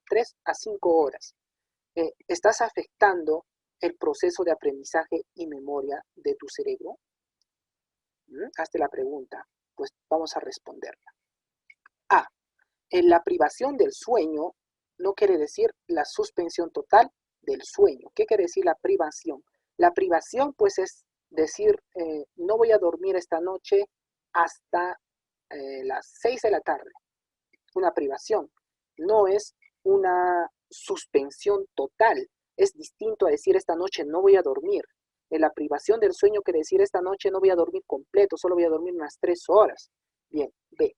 3 a 5 horas, ¿estás afectando el proceso de aprendizaje y memoria de tu cerebro? Hazte la pregunta, pues vamos a responderla. A. La privación del sueño no quiere decir la suspensión total del sueño. ¿Qué quiere decir la privación? La privación, pues, es decir, no voy a dormir esta noche hasta las 6 de la tarde. Una privación. No es una suspensión total. Es distinto a decir esta noche no voy a dormir. La privación del sueño quiere decir esta noche no voy a dormir completo, solo voy a dormir unas 3 horas. Bien, B.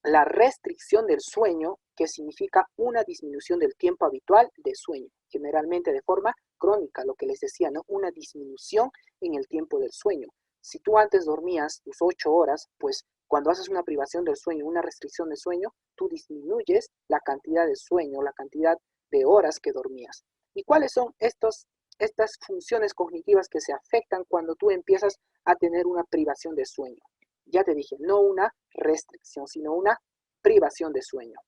La restricción del sueño, que significa una disminución del tiempo habitual de sueño, generalmente de forma crónica, lo que les decía, ¿no? Una disminución en el tiempo del sueño. Si tú antes dormías tus 8 horas, pues cuando haces una privación del sueño, una restricción de sueño, tú disminuyes la cantidad de sueño, la cantidad de horas que dormías. ¿Y cuáles son estas funciones cognitivas que se afectan cuando tú empiezas a tener una privación de sueño? Ya te dije, no una restricción, sino una privación de sueño.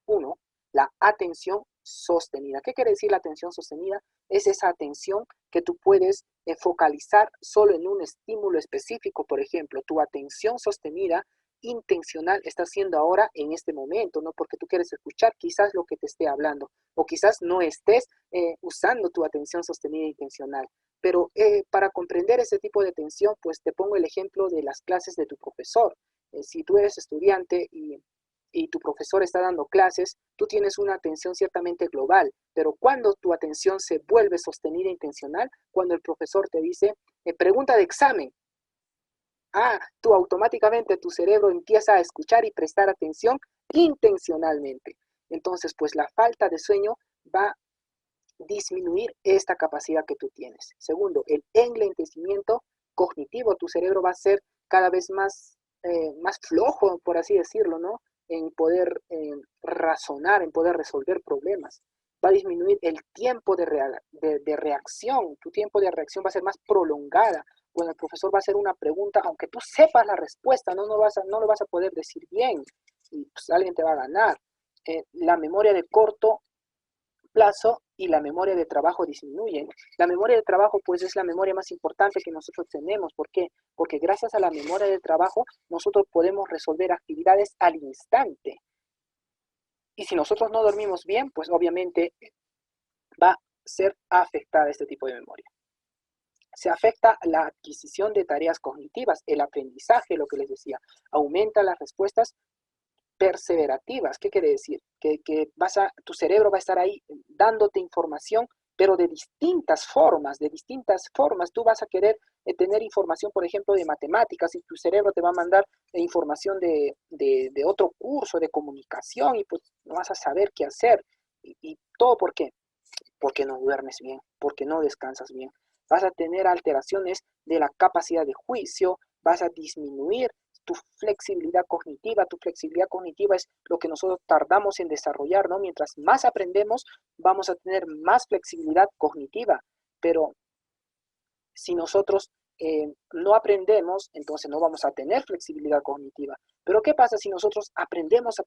1. La atención sostenida. ¿Qué quiere decir la atención sostenida? Es esa atención que tú puedes focalizar solo en un estímulo específico. Por ejemplo, tu atención sostenida intencional está siendo ahora en este momento, ¿no? Porque tú quieres escuchar quizás lo que te esté hablando, o quizás no estés usando tu atención sostenida intencional. Pero para comprender ese tipo de atención, pues te pongo el ejemplo de las clases de tu profesor. Si tú eres estudiante y tu profesor está dando clases, tú tienes una atención ciertamente global, pero cuando tu atención se vuelve sostenida e intencional, cuando el profesor te dice, pregunta de examen, tú automáticamente tu cerebro empieza a escuchar y prestar atención intencionalmente. Entonces, pues la falta de sueño va a disminuir esta capacidad que tú tienes. Segundo, el enlentecimiento cognitivo. Tu cerebro va a ser cada vez más flojo, por así decirlo, ¿no? En poder razonar, en poder resolver problemas. Va a disminuir el tiempo de reacción. Tu tiempo de reacción va a ser más prolongada. Cuando el profesor va a hacer una pregunta, aunque tú sepas la respuesta, no lo vas a poder decir bien y pues alguien te va a ganar. La memoria de corto plazo y la memoria de trabajo disminuyen. La memoria de trabajo pues es la memoria más importante que nosotros tenemos. ¿Por qué? Porque gracias a la memoria de trabajo nosotros podemos resolver actividades al instante. Y si nosotros no dormimos bien, pues obviamente va a ser afectada este tipo de memoria. Se afecta la adquisición de tareas cognitivas, el aprendizaje, lo que les decía, aumenta las respuestas perseverativas. ¿Qué quiere decir? Que tu cerebro va a estar ahí dándote información pero de distintas formas, tú vas a querer tener información, por ejemplo, de matemáticas, y tu cerebro te va a mandar información de otro curso, de comunicación, y pues no vas a saber qué hacer. Y todo ¿por qué? Porque no duermes bien, porque no descansas bien. Vas a tener alteraciones de la capacidad de juicio, vas a disminuir tu flexibilidad cognitiva. Tu flexibilidad cognitiva es lo que nosotros tardamos en desarrollar, ¿no? Mientras más aprendemos, vamos a tener más flexibilidad cognitiva, pero si nosotros no aprendemos, entonces no vamos a tener flexibilidad cognitiva. Pero ¿qué pasa si nosotros aprendemos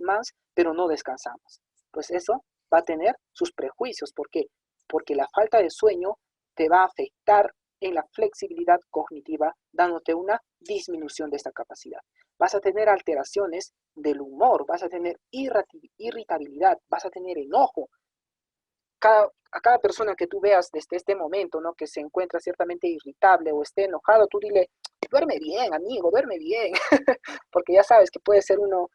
más, pero no descansamos? Pues eso va a tener sus prejuicios. ¿Por qué? Porque la falta de sueño te va a afectar en la flexibilidad cognitiva, dándote una disminución de esta capacidad. Vas a tener alteraciones del humor, vas a tener irritabilidad, vas a tener enojo. A cada persona que tú veas desde este momento, ¿no?, que se encuentra ciertamente irritable o esté enojado, tú dile, duerme bien, amigo, duerme bien, porque ya sabes que puede ser uno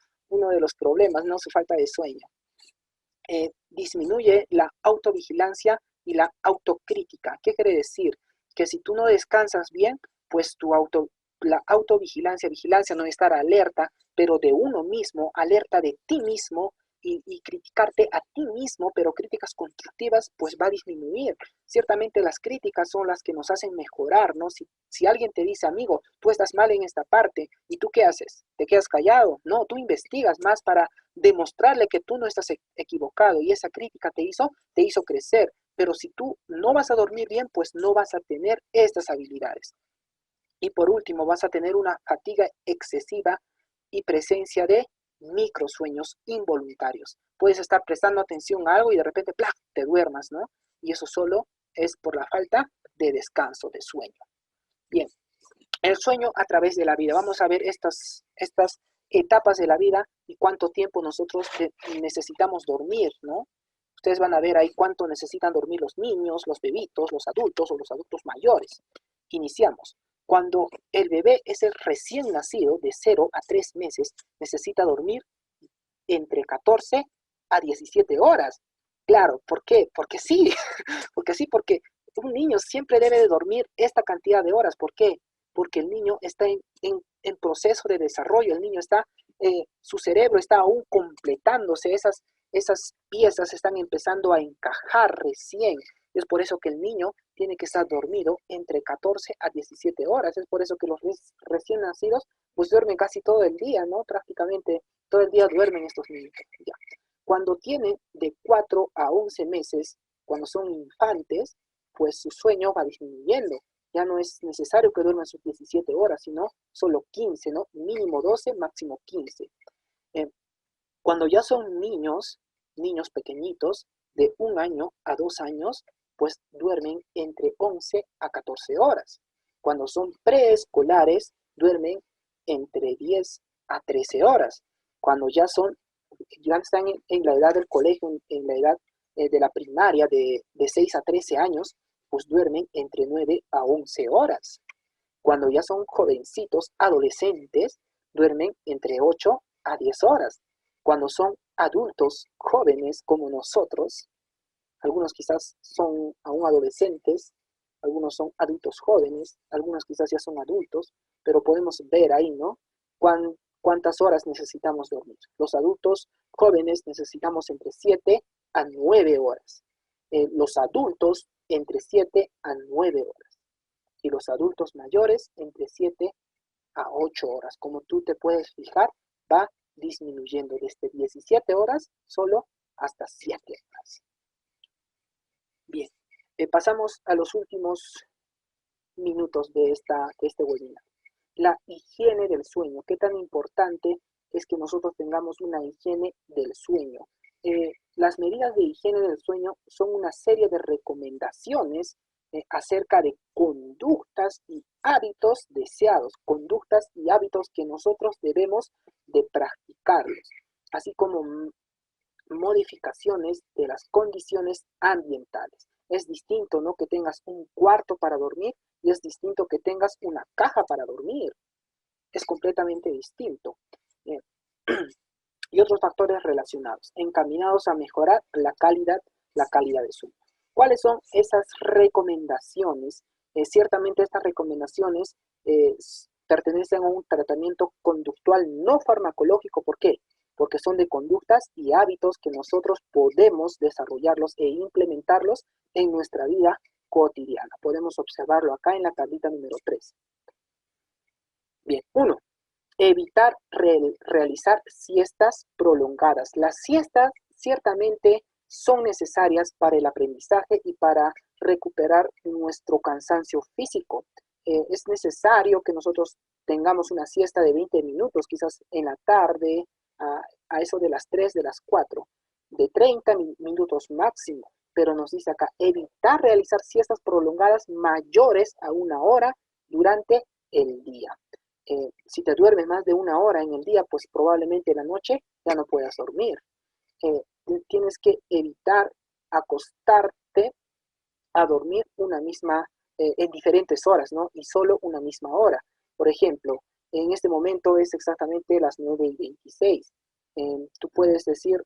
de los problemas, ¿no?, su falta de sueño. Disminuye la autovigilancia y la autocrítica. ¿Qué quiere decir? Que si tú no descansas bien, pues la vigilancia no es estar alerta, pero de uno mismo, alerta de ti mismo, y criticarte a ti mismo, pero críticas constructivas, pues va a disminuir. Ciertamente las críticas son las que nos hacen mejorar, ¿no? Si alguien te dice, amigo, tú estás mal en esta parte, ¿y tú qué haces? ¿Te quedas callado? No, tú investigas más para demostrarle que tú no estás equivocado, y esa crítica te hizo crecer. Pero si tú no vas a dormir bien, pues no vas a tener estas habilidades. Y por último, vas a tener una fatiga excesiva y presencia de microsueños involuntarios. Puedes estar prestando atención a algo y de repente, ¡plaf!, te duermas, ¿no? Y eso solo es por la falta de descanso, de sueño. Bien, el sueño a través de la vida. Vamos a ver estas etapas de la vida y cuánto tiempo nosotros necesitamos dormir, ¿no? Ustedes van a ver ahí cuánto necesitan dormir los niños, los bebitos, los adultos o los adultos mayores. Iniciamos. Cuando el bebé es el recién nacido, de 0 a 3 meses, necesita dormir entre 14 a 17 horas. Claro, ¿por qué? Porque sí, porque un niño siempre debe de dormir esta cantidad de horas. ¿Por qué? Porque el niño está en proceso de desarrollo, el niño está, su cerebro está aún completándose, esas piezas están empezando a encajar recién. Es por eso que el niño tiene que estar dormido entre 14 a 17 horas. Es por eso que los recién nacidos pues duermen casi todo el día, ¿no? Prácticamente todo el día duermen estos niños. Ya. Cuando tienen de 4 a 11 meses, cuando son infantes, pues su sueño va disminuyendo. Ya no es necesario que duerman sus 17 horas, sino solo 15, ¿no? Mínimo 12, máximo 15. Cuando ya son niños pequeñitos, de 1 año a 2 años, pues duermen entre 11 a 14 horas. Cuando son preescolares, duermen entre 10 a 13 horas. Cuando ya están en la edad del colegio, en la edad de la primaria, de 6 a 13 años, pues duermen entre 9 a 11 horas. Cuando ya son jovencitos, adolescentes, duermen entre 8 a 10 horas. Cuando son adultos jóvenes como nosotros, algunos quizás son aún adolescentes, algunos son adultos jóvenes, algunos quizás ya son adultos, pero podemos ver ahí, ¿no?, cuántas horas necesitamos dormir. Los adultos jóvenes necesitamos entre 7 a 9 horas. Los adultos entre 7 a 9 horas. Y los adultos mayores entre 7 a 8 horas. Como tú te puedes fijar, va disminuyendo desde 17 horas solo hasta 7 horas. Bien, pasamos a los últimos minutos de este webinar. La higiene del sueño. ¿Qué tan importante es que nosotros tengamos una higiene del sueño? Las medidas de higiene del sueño son una serie de recomendaciones acerca de conductas y hábitos deseados, conductas y hábitos que nosotros debemos de practicarlos, así como modificaciones de las condiciones ambientales. Es distinto, ¿no?, que tengas un cuarto para dormir y es distinto que tengas una caja para dormir. Es completamente distinto. Y otros factores relacionados, encaminados a mejorar la calidad de sueño. ¿Cuáles son esas recomendaciones? Ciertamente estas recomendaciones pertenecen a un tratamiento conductual no farmacológico. ¿Por qué? Porque son de conductas y hábitos que nosotros podemos desarrollarlos e implementarlos en nuestra vida cotidiana. Podemos observarlo acá en la tablita número 3. Bien, 1. Evitar realizar siestas prolongadas. Las siestas ciertamente son necesarias para el aprendizaje y para recuperar nuestro cansancio físico. Es necesario que nosotros tengamos una siesta de 20 minutos, quizás en la tarde, a eso de las 3, de las 4, de 30 minutos máximo. Pero nos dice acá, evitar realizar siestas prolongadas mayores a 1 hora durante el día. Si te duermes más de 1 hora en el día, pues probablemente en la noche ya no puedas dormir. Tienes que evitar acostarte a dormir en diferentes horas, ¿no? Y solo una misma hora. Por ejemplo, en este momento es exactamente las 9:26. Tú puedes decir,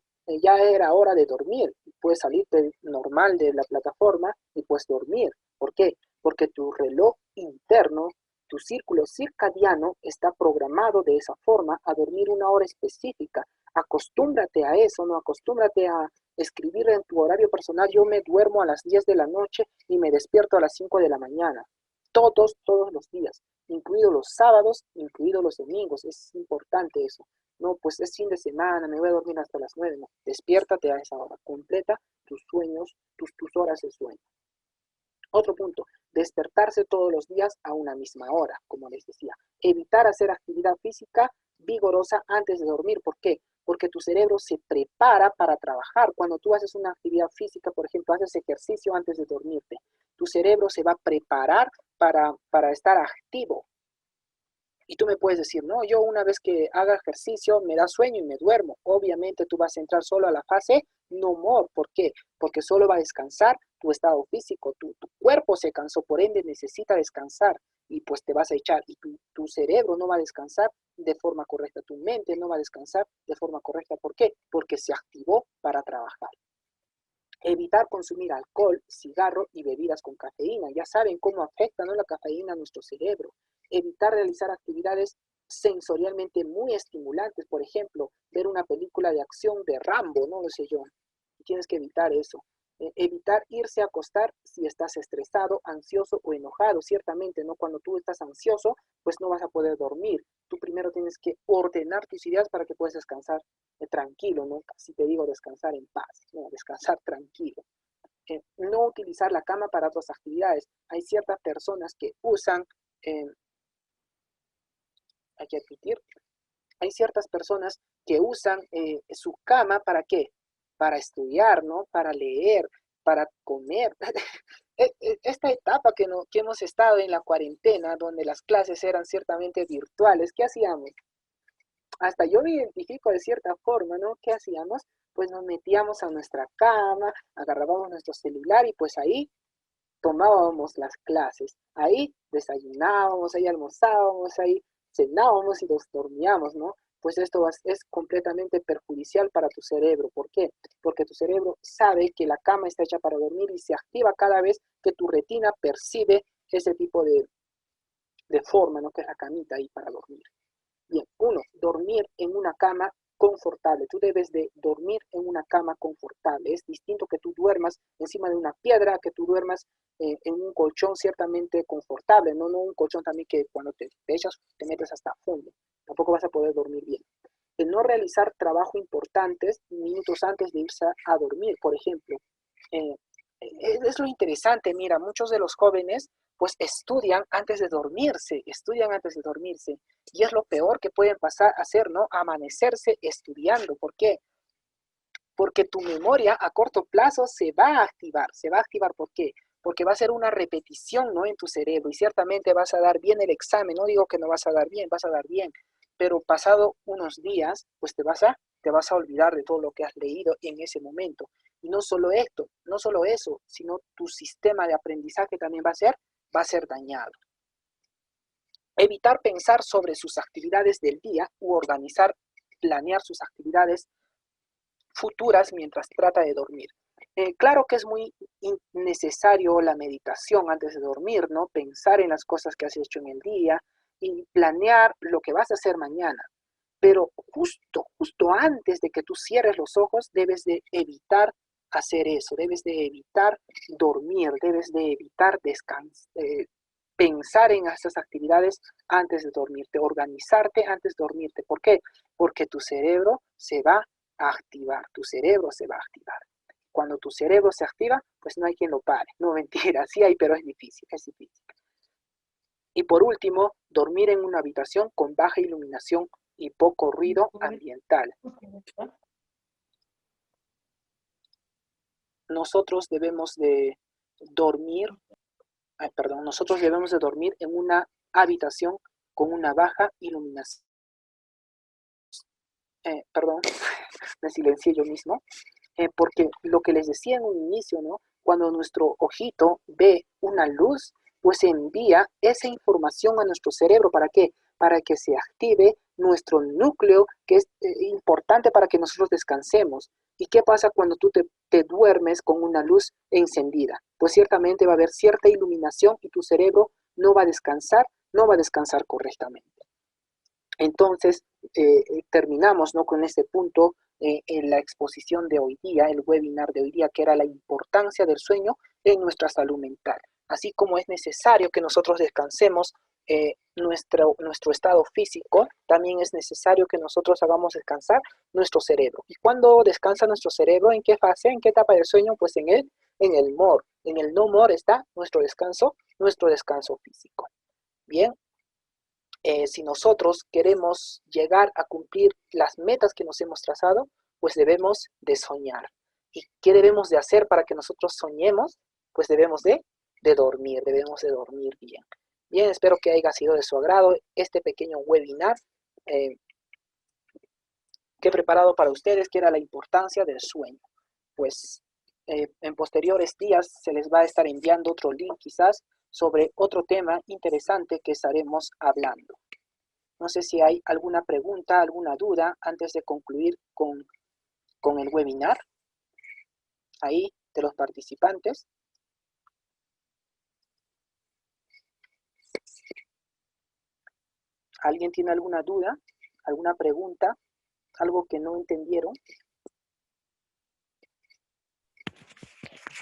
ya era hora de dormir. Puedes salirte normal de la plataforma y puedes dormir. ¿Por qué? Porque tu reloj interno, tu círculo circadiano está programado de esa forma a dormir 1 hora específica. Acostúmbrate a eso, ¿no? Acostúmbrate a escribir en tu horario personal, yo me duermo a las 10 de la noche y me despierto a las 5 de la mañana. Todos los días, incluidos los sábados, incluidos los domingos. Es importante eso. No, pues es fin de semana, me voy a dormir hasta las 9. No, despiértate a esa hora. Completa tus sueños, tus horas de sueño. Otro punto, despertarse todos los días a una misma hora, como les decía. Evitar hacer actividad física vigorosa antes de dormir. ¿Por qué? Porque tu cerebro se prepara para trabajar. Cuando tú haces una actividad física, por ejemplo, haces ejercicio antes de dormirte, tu cerebro se va a preparar para estar activo. Y tú me puedes decir, no, yo una vez que haga ejercicio me da sueño y me duermo. Obviamente tú vas a entrar solo a la fase no more. ¿Por qué? Porque solo va a descansar tu estado físico. Tu cuerpo se cansó, por ende necesita descansar y pues te vas a echar. Y tu cerebro no va a descansar de forma correcta. Tu mente no va a descansar de forma correcta. ¿Por qué? Porque se activó para trabajar. Evitar consumir alcohol, cigarro y bebidas con cafeína. Ya saben cómo afecta, ¿no?, la cafeína a nuestro cerebro. Evitar realizar actividades sensorialmente muy estimulantes. Por ejemplo, ver una película de acción de Rambo, no lo sé yo. Tienes que evitar eso. Evitar irse a acostar si estás estresado, ansioso o enojado. Ciertamente, ¿no? Cuando tú estás ansioso, pues no vas a poder dormir. Tú primero tienes que ordenar tus ideas para que puedas descansar tranquilo, ¿no? Si te digo descansar en paz, no, descansar tranquilo. No utilizar la cama para otras actividades. Hay ciertas personas que usan, hay que admitir, hay ciertas personas que usan su cama ¿para qué? Para estudiar, ¿no? Para leer, para comer. Esta etapa que hemos estado en la cuarentena, donde las clases eran ciertamente virtuales, ¿qué hacíamos? Hasta yo me identifico de cierta forma, ¿no? ¿Qué hacíamos? Pues nos metíamos a nuestra cama, agarrábamos nuestro celular y pues ahí tomábamos las clases. Ahí desayunábamos, ahí almorzábamos, ahí cenábamos y nos dormíamos, ¿no? Pues esto es completamente perjudicial para tu cerebro. ¿Por qué? Porque tu cerebro sabe que la cama está hecha para dormir y se activa cada vez que tu retina percibe ese tipo de forma, ¿no? Que es la camita ahí para dormir. Bien, 1, dormir en una cama confortable. Tú debes de dormir en una cama confortable. Es distinto que tú duermas encima de una piedra, que tú duermas en un colchón ciertamente confortable, no un colchón también que cuando te echas te metes hasta fondo. Tampoco vas a poder dormir bien. El no realizar trabajo importantes minutos antes de irse a dormir, por ejemplo. Es lo interesante, mira, muchos de los jóvenes pues estudian antes de dormirse, y es lo peor que pueden pasar a hacer, ¿no? Amanecerse estudiando. ¿Por qué? Porque tu memoria a corto plazo se va a activar. ¿Por qué? Porque va a ser una repetición, ¿no?, en tu cerebro y ciertamente vas a dar bien el examen. No digo que no vas a dar bien, vas a dar bien, pero pasado unos días, pues te vas a olvidar de todo lo que has leído en ese momento. Y no solo eso, sino tu sistema de aprendizaje también va a ser dañado. Evitar pensar sobre sus actividades del día u planear sus actividades futuras mientras trata de dormir. Claro que es muy necesario la meditación antes de dormir, ¿no? Pensar en las cosas que has hecho en el día y planear lo que vas a hacer mañana. Pero justo antes de que tú cierres los ojos, debes de evitar hacer eso, debes de evitar dormir, debes de evitar pensar en esas actividades antes de dormirte, organizarte antes de dormirte. ¿Por qué? Porque tu cerebro se va a activar, tu cerebro se va a activar. Cuando tu cerebro se activa, pues no hay quien lo pare. No, mentira, sí hay, pero es difícil, es difícil. Y por último, dormir en una habitación con baja iluminación y poco ruido ambiental. Nosotros debemos de dormir, nosotros debemos de dormir en una habitación con una baja iluminación. Perdón, me silencié yo mismo. Porque lo que les decía en un inicio, ¿no? Cuando nuestro ojito ve una luz, pues envía esa información a nuestro cerebro. ¿Para qué? Para que se active nuestro núcleo, que es importante para que nosotros descansemos. ¿Y qué pasa cuando tú te duermes con una luz encendida? Pues ciertamente va a haber cierta iluminación y tu cerebro no va a descansar, no va a descansar correctamente. Entonces, terminamos, ¿no?, con este punto en la exposición de hoy día, el webinar de hoy día, que era la importancia del sueño en nuestra salud mental. Así como es necesario que nosotros descansemos nuestro estado físico, también es necesario que nosotros hagamos descansar nuestro cerebro. ¿Y cuando descansa nuestro cerebro? ¿En qué fase? ¿En qué etapa del sueño? Pues en el MOR. En el no MOR está nuestro descanso físico. Bien. Si nosotros queremos llegar a cumplir las metas que nos hemos trazado, pues debemos de soñar. ¿Y qué debemos de hacer para que nosotros soñemos? Pues debemos de dormir bien. Bien, espero que haya sido de su agrado este pequeño webinar que he preparado para ustedes, que era la importancia del sueño. Pues en posteriores días se les va a estar enviando otro link quizás sobre otro tema interesante que estaremos hablando. No sé si hay alguna pregunta, alguna duda antes de concluir con el webinar. Ahí, de los participantes. ¿Alguien tiene alguna duda, alguna pregunta, algo que no entendieron?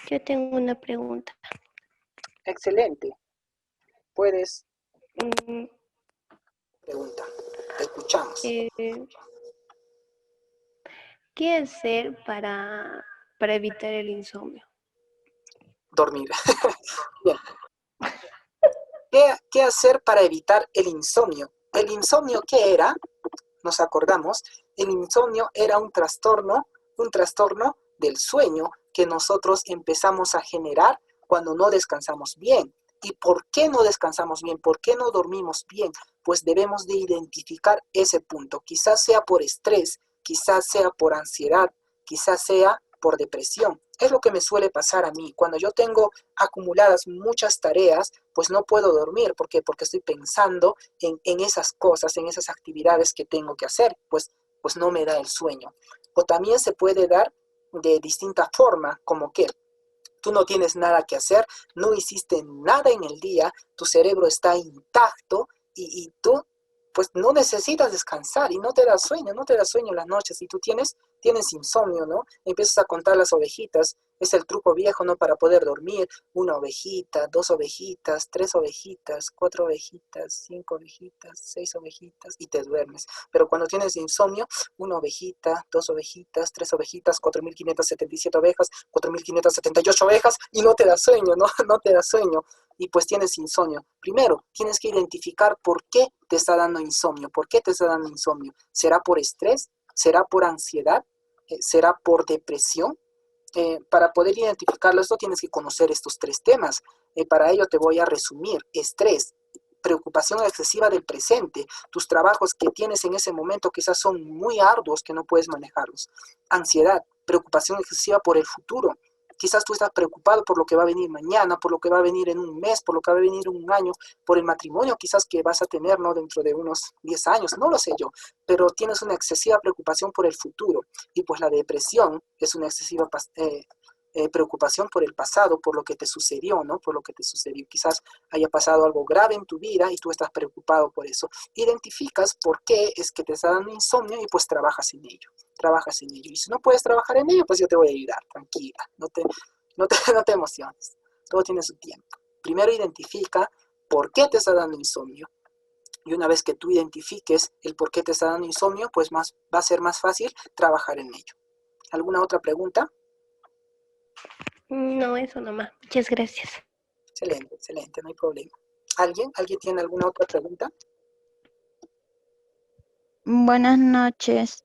Yo tengo una pregunta. Excelente. Puedes preguntar. Te escuchamos. ¿Qué hacer para evitar el insomnio? Dormir. Bien. ¿Qué hacer para evitar el insomnio? ¿El insomnio qué era? Nos acordamos, el insomnio era un trastorno del sueño que nosotros empezamos a generar cuando no descansamos bien. ¿Y por qué no descansamos bien? ¿Por qué no dormimos bien? Pues debemos de identificar ese punto. Quizás sea por estrés, quizás sea por ansiedad, quizás sea por depresión. Es lo que me suele pasar a mí. Cuando yo tengo acumuladas muchas tareas, pues no puedo dormir. ¿Por qué? Porque estoy pensando en esas cosas, en esas actividades que tengo que hacer. Pues no me da el sueño. O también se puede dar de distinta forma, como que tú no tienes nada que hacer, no hiciste nada en el día, tu cerebro está intacto y tú pues no necesitas descansar y no te da sueño en las noches. Y tú tienes insomnio, ¿no? Empiezas a contar las ovejitas, es el truco viejo, ¿no? Para poder dormir, 1 ovejita, 2 ovejitas, 3 ovejitas, 4 ovejitas, 5 ovejitas, 6 ovejitas y te duermes. Pero cuando tienes insomnio, 1 ovejita, 2 ovejitas, 3 ovejitas, 4.577 ovejas, 4.578 ovejas y no te da sueño, ¿no? No te da sueño. Y pues tienes insomnio. Primero, tienes que identificar por qué te está dando insomnio. ¿Por qué te está dando insomnio? ¿Será por estrés? ¿Será por ansiedad? ¿Será por depresión? Para poder identificarlo, esto tienes que conocer estos 3 temas. Para ello te voy a resumir. Estrés, preocupación excesiva del presente. Tus trabajos que tienes en ese momento quizás son muy arduos que no puedes manejarlos. Ansiedad, preocupación excesiva por el futuro. Quizás tú estás preocupado por lo que va a venir mañana, por lo que va a venir en un mes, por lo que va a venir en un año, por el matrimonio quizás que vas a tener, ¿no?, dentro de unos 10 años, no lo sé yo, pero tienes una excesiva preocupación por el futuro. Y pues la depresión es una excesiva preocupación por el pasado, por lo que te sucedió, ¿no? Por lo que te sucedió. Quizás haya pasado algo grave en tu vida y tú estás preocupado por eso. Identificas por qué es que te está dando insomnio y pues trabajas en ello. Trabajas en ello. Y si no puedes trabajar en ello, pues yo te voy a ayudar, tranquila. No te emociones. Todo tiene su tiempo. Primero identifica por qué te está dando insomnio. Y una vez que tú identifiques el por qué te está dando insomnio, pues va a ser más fácil trabajar en ello. ¿Alguna otra pregunta? No, eso nomás. Muchas gracias. Excelente, excelente, no hay problema. ¿Alguien? ¿Alguien tiene alguna otra pregunta? Buenas noches.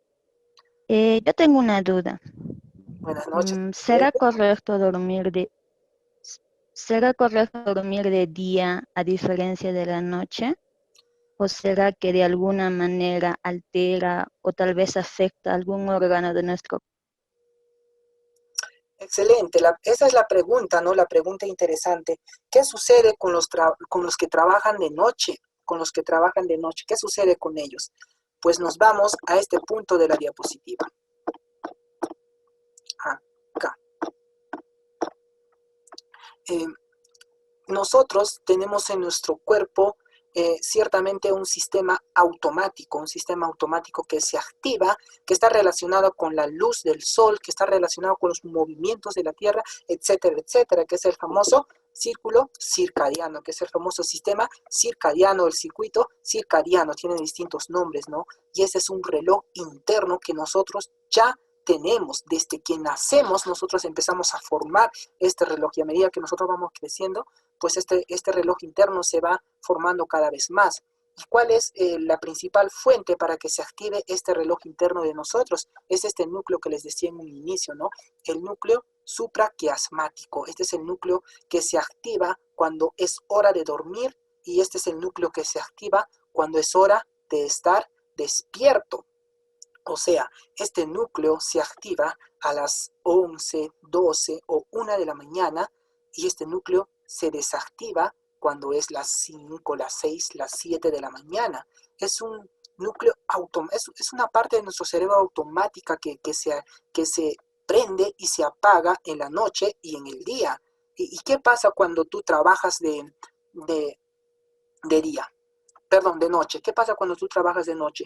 Yo tengo una duda. Buenas noches. ¿Será correcto dormir de día a diferencia de la noche? ¿O será que de alguna manera altera o tal vez afecta algún órgano de nuestro cuerpo? Excelente, esa es la pregunta, ¿no? La pregunta interesante. ¿Qué sucede con los que trabajan de noche? Con los que trabajan de noche, ¿qué sucede con ellos? Pues nos vamos a este punto de la diapositiva. Acá. Nosotros tenemos en nuestro cuerpo ciertamente un sistema automático que se activa, que está relacionado con la luz del sol, que está relacionado con los movimientos de la Tierra, etcétera, etcétera, que es el famoso círculo circadiano, que es el famoso sistema circadiano, el circuito circadiano, tiene distintos nombres, ¿no? Y ese es un reloj interno que nosotros ya tenemos. Desde que nacemos, nosotros empezamos a formar este reloj, y a medida que nosotros vamos creciendo, pues este reloj interno se va formando cada vez más. ¿Y cuál es la principal fuente para que se active este reloj interno de nosotros? Es este núcleo que les decía en un inicio, ¿no? El núcleo supraquiasmático. Este es el núcleo que se activa cuando es hora de dormir, y este es el núcleo que se activa cuando es hora de estar despierto. O sea, este núcleo se activa a las 11, 12 o 1 de la mañana, y este núcleo se desactiva cuando es las 5, las 6, las 7 de la mañana. Es un núcleo es una parte de nuestro cerebro automática que se prende y se apaga en la noche y en el día. ¿Y qué pasa cuando tú trabajas de día? Perdón, de noche. ¿Qué pasa cuando tú trabajas de noche?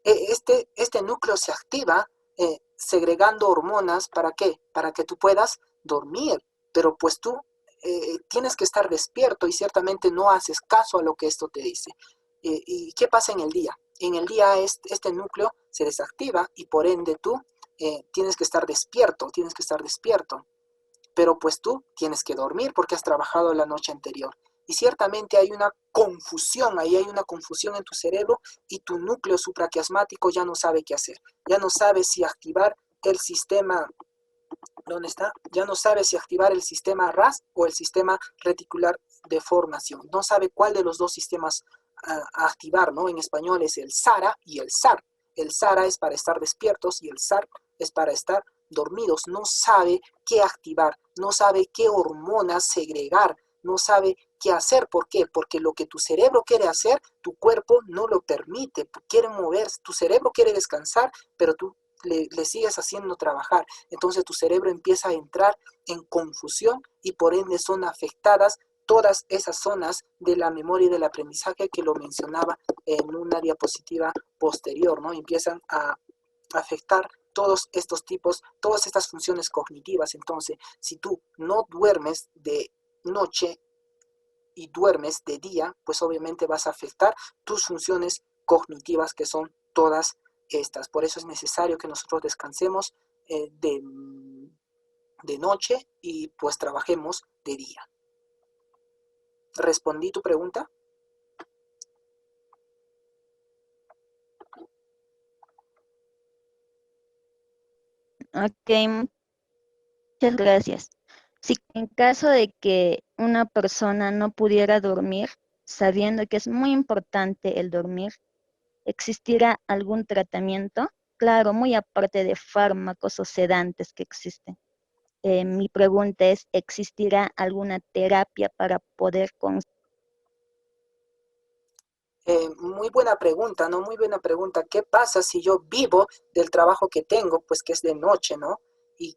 Este núcleo se activa segregando hormonas. ¿Para qué? Para que tú puedas dormir. Pero pues tú tienes que estar despierto y ciertamente no haces caso a lo que esto te dice. ¿Y qué pasa en el día? En el día este núcleo se desactiva y por ende tú tienes que estar despierto, Pero pues tú tienes que dormir porque has trabajado la noche anterior. Y ciertamente hay una confusión, ahí hay una confusión en tu cerebro, y tu núcleo supraquiasmático ya no sabe qué hacer. Ya no sabe si activar el sistema, ¿dónde está? Ya no sabe si activar el sistema RAS o el sistema reticular de formación. No sabe cuál de los dos sistemas a activar, ¿no? En español es el SARA y el SAR. El SARA es para estar despiertos y el SAR es para estar dormidos. No sabe qué activar, no sabe qué hormonas segregar, no sabe qué hacer. ¿Por qué? Porque lo que tu cerebro quiere hacer, tu cuerpo no lo permite. Quiere moverse, tu cerebro quiere descansar, pero tú le sigues haciendo trabajar. Entonces tu cerebro empieza a entrar en confusión y por ende son afectadas todas esas zonas de la memoria y del aprendizaje que lo mencionaba en una diapositiva posterior, ¿no? Empiezan a afectar todos estos tipos, todas estas funciones cognitivas. Entonces, si tú no duermes de noche y duermes de día, pues obviamente vas a afectar tus funciones cognitivas, que son todas estas. Por eso es necesario que nosotros descansemos de noche y pues trabajemos de día. ¿Respondí tu pregunta? Ok, muchas gracias. Si en caso de que una persona no pudiera dormir, sabiendo que es muy importante el dormir, ¿existirá algún tratamiento? Claro, muy aparte de fármacos o sedantes que existen. Mi pregunta es, ¿existirá alguna terapia para poder Muy buena pregunta, ¿no? Muy buena pregunta. ¿Qué pasa si yo vivo del trabajo que tengo, pues que es de noche, ¿no? ¿Y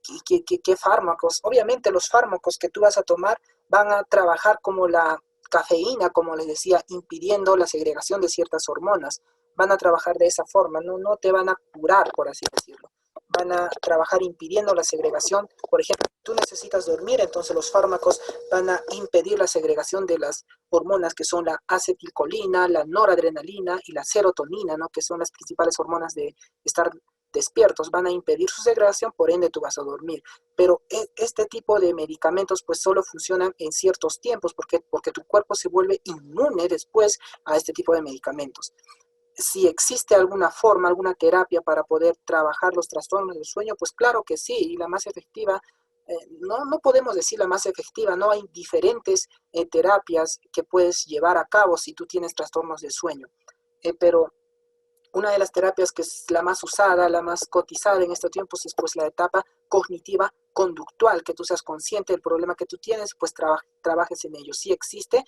qué fármacos? Obviamente los fármacos que tú vas a tomar van a trabajar como la cafeína, como les decía, impidiendo la segregación de ciertas hormonas. Van a trabajar de esa forma, no te van a curar, por así decirlo. Van a trabajar impidiendo la segregación. Por ejemplo, tú necesitas dormir, entonces los fármacos van a impedir la segregación de las hormonas que son la acetilcolina, la noradrenalina y la serotonina, ¿no? Que son las principales hormonas de estar despiertos, van a impedir su segregación, por ende tú vas a dormir. Pero este tipo de medicamentos pues solo funcionan en ciertos tiempos porque tu cuerpo se vuelve inmune después a este tipo de medicamentos. Si existe alguna forma, alguna terapia para poder trabajar los trastornos del sueño, pues claro que sí, y la más efectiva, no podemos decir la más efectiva, no hay diferentes terapias que puedes llevar a cabo si tú tienes trastornos de sueño, pero una de las terapias que es la más usada, la más cotizada en estos tiempos es pues la etapa cognitiva conductual, que tú seas consciente del problema que tú tienes, pues trabajes en ello. Sí existe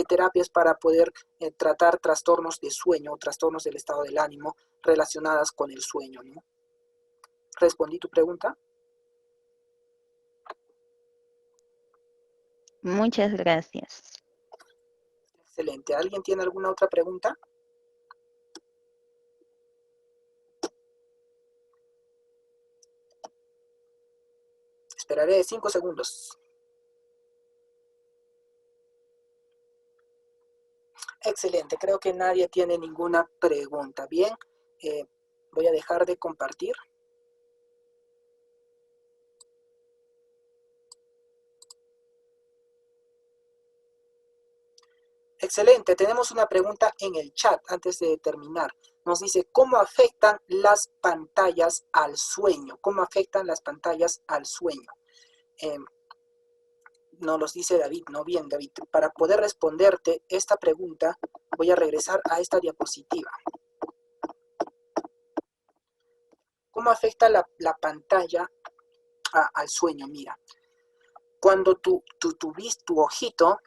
terapias para poder tratar trastornos de sueño o trastornos del estado del ánimo relacionadas con el sueño, ¿no? ¿Respondí tu pregunta? Muchas gracias. Excelente. ¿Alguien tiene alguna otra pregunta? Esperaré 5 segundos. Excelente, creo que nadie tiene ninguna pregunta. Bien, voy a dejar de compartir. Excelente, tenemos una pregunta en el chat antes de terminar. Nos dice, ¿cómo afectan las pantallas al sueño? ¿Cómo afectan las pantallas al sueño? Nos los dice David, ¿no? Bien, David, para poder responderte esta pregunta, voy a regresar a esta diapositiva. ¿Cómo afecta la pantalla al sueño? Mira, cuando tu ojito,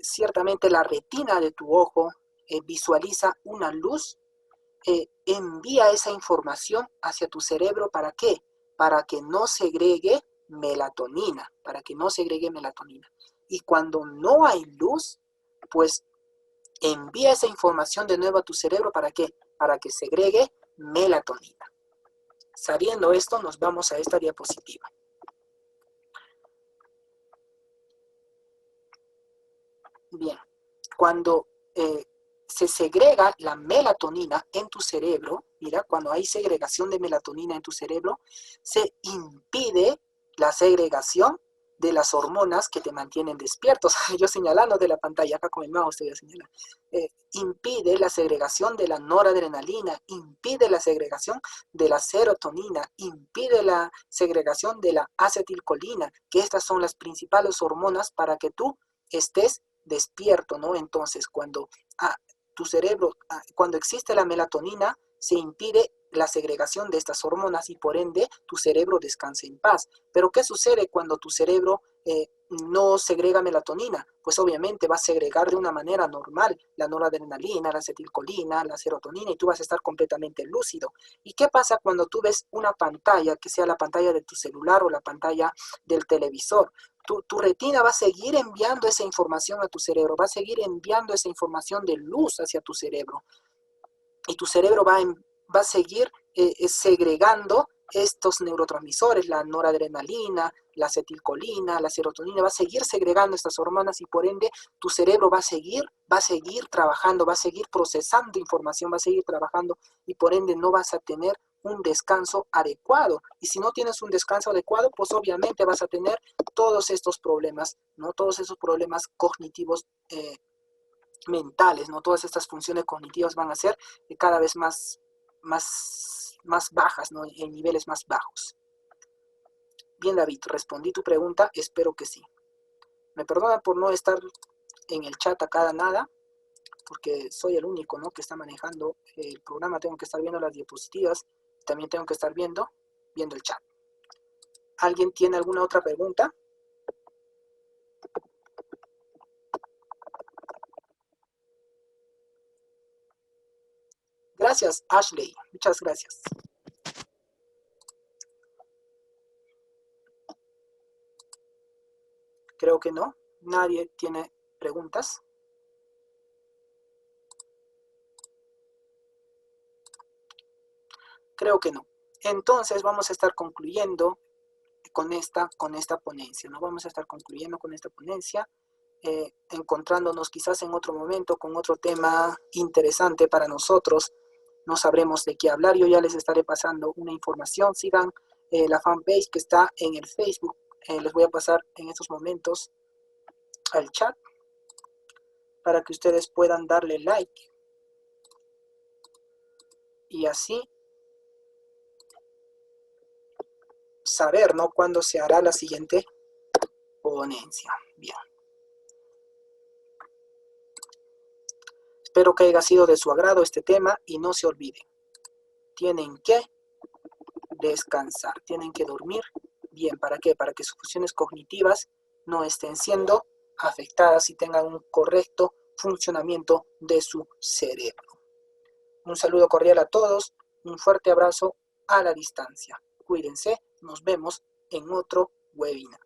ciertamente la retina de tu ojo visualiza una luz, envía esa información hacia tu cerebro. ¿Para qué? Para que no segregue melatonina, para que no segregue melatonina. Y cuando no hay luz, pues envía esa información de nuevo a tu cerebro. ¿Para qué? Para que segregue melatonina. Sabiendo esto, nos vamos a esta diapositiva. Bien, cuando se segrega la melatonina en tu cerebro, mira, cuando hay segregación de melatonina en tu cerebro, se impide la segregación de las hormonas que te mantienen despiertos. Yo señalando de la pantalla, acá con el mouse estoy a señalar. Impide la segregación de la noradrenalina, impide la segregación de la serotonina, impide la segregación de la acetilcolina, que estas son las principales hormonas para que tú estés despierto, ¿no? Entonces, cuando tu cerebro, cuando existe la melatonina, se impide la segregación de estas hormonas y por ende tu cerebro descansa en paz. Pero ¿qué sucede cuando tu cerebro no segrega melatonina? Pues obviamente va a segregar de una manera normal la noradrenalina, la acetilcolina, la serotonina y tú vas a estar completamente lúcido. ¿Y qué pasa cuando tú ves una pantalla, que sea la pantalla de tu celular o la pantalla del televisor? Tu retina va a seguir enviando esa información a tu cerebro, va a seguir enviando esa información de luz hacia tu cerebro. Y tu cerebro va a seguir segregando estos neurotransmisores, la noradrenalina, la acetilcolina, la serotonina, va a seguir segregando estas hormonas y por ende tu cerebro va a seguir trabajando, va a seguir procesando información, va a seguir trabajando y por ende no vas a tener un descanso adecuado. Y si no tienes un descanso adecuado, pues obviamente vas a tener todos estos problemas, ¿no? Todos esos problemas cognitivos mentales, ¿no? Todas estas funciones cognitivas van a ser cada vez más bajas, ¿no? En niveles más bajos. Bien, David, respondí tu pregunta, espero que sí. Me perdonan por no estar en el chat acá nada, porque soy el único, ¿no? Que está manejando el programa, tengo que estar viendo las diapositivas, también tengo que estar viendo el chat. ¿Alguien tiene alguna otra pregunta? Gracias, Ashley. Muchas gracias. que no. Nadie tiene preguntas. Creo que no. Entonces vamos a estar concluyendo con esta ponencia, ¿no? Vamos a estar concluyendo con esta ponencia, encontrándonos quizás en otro momento con otro tema interesante para nosotros. No sabremos de qué hablar. Yo ya les estaré pasando una información. Sigan la fanpage que está en el Facebook. Les voy a pasar en estos momentos al chat para que ustedes puedan darle like y así saber, ¿no?, cuándo se hará la siguiente ponencia. Bien. Espero que haya sido de su agrado este tema y no se olviden. Tienen que descansar, tienen que dormir bien. ¿Para qué? Para que sus funciones cognitivas no estén siendo afectadas y tengan un correcto funcionamiento de su cerebro. Un saludo cordial a todos, un fuerte abrazo a la distancia. Cuídense, nos vemos en otro webinar.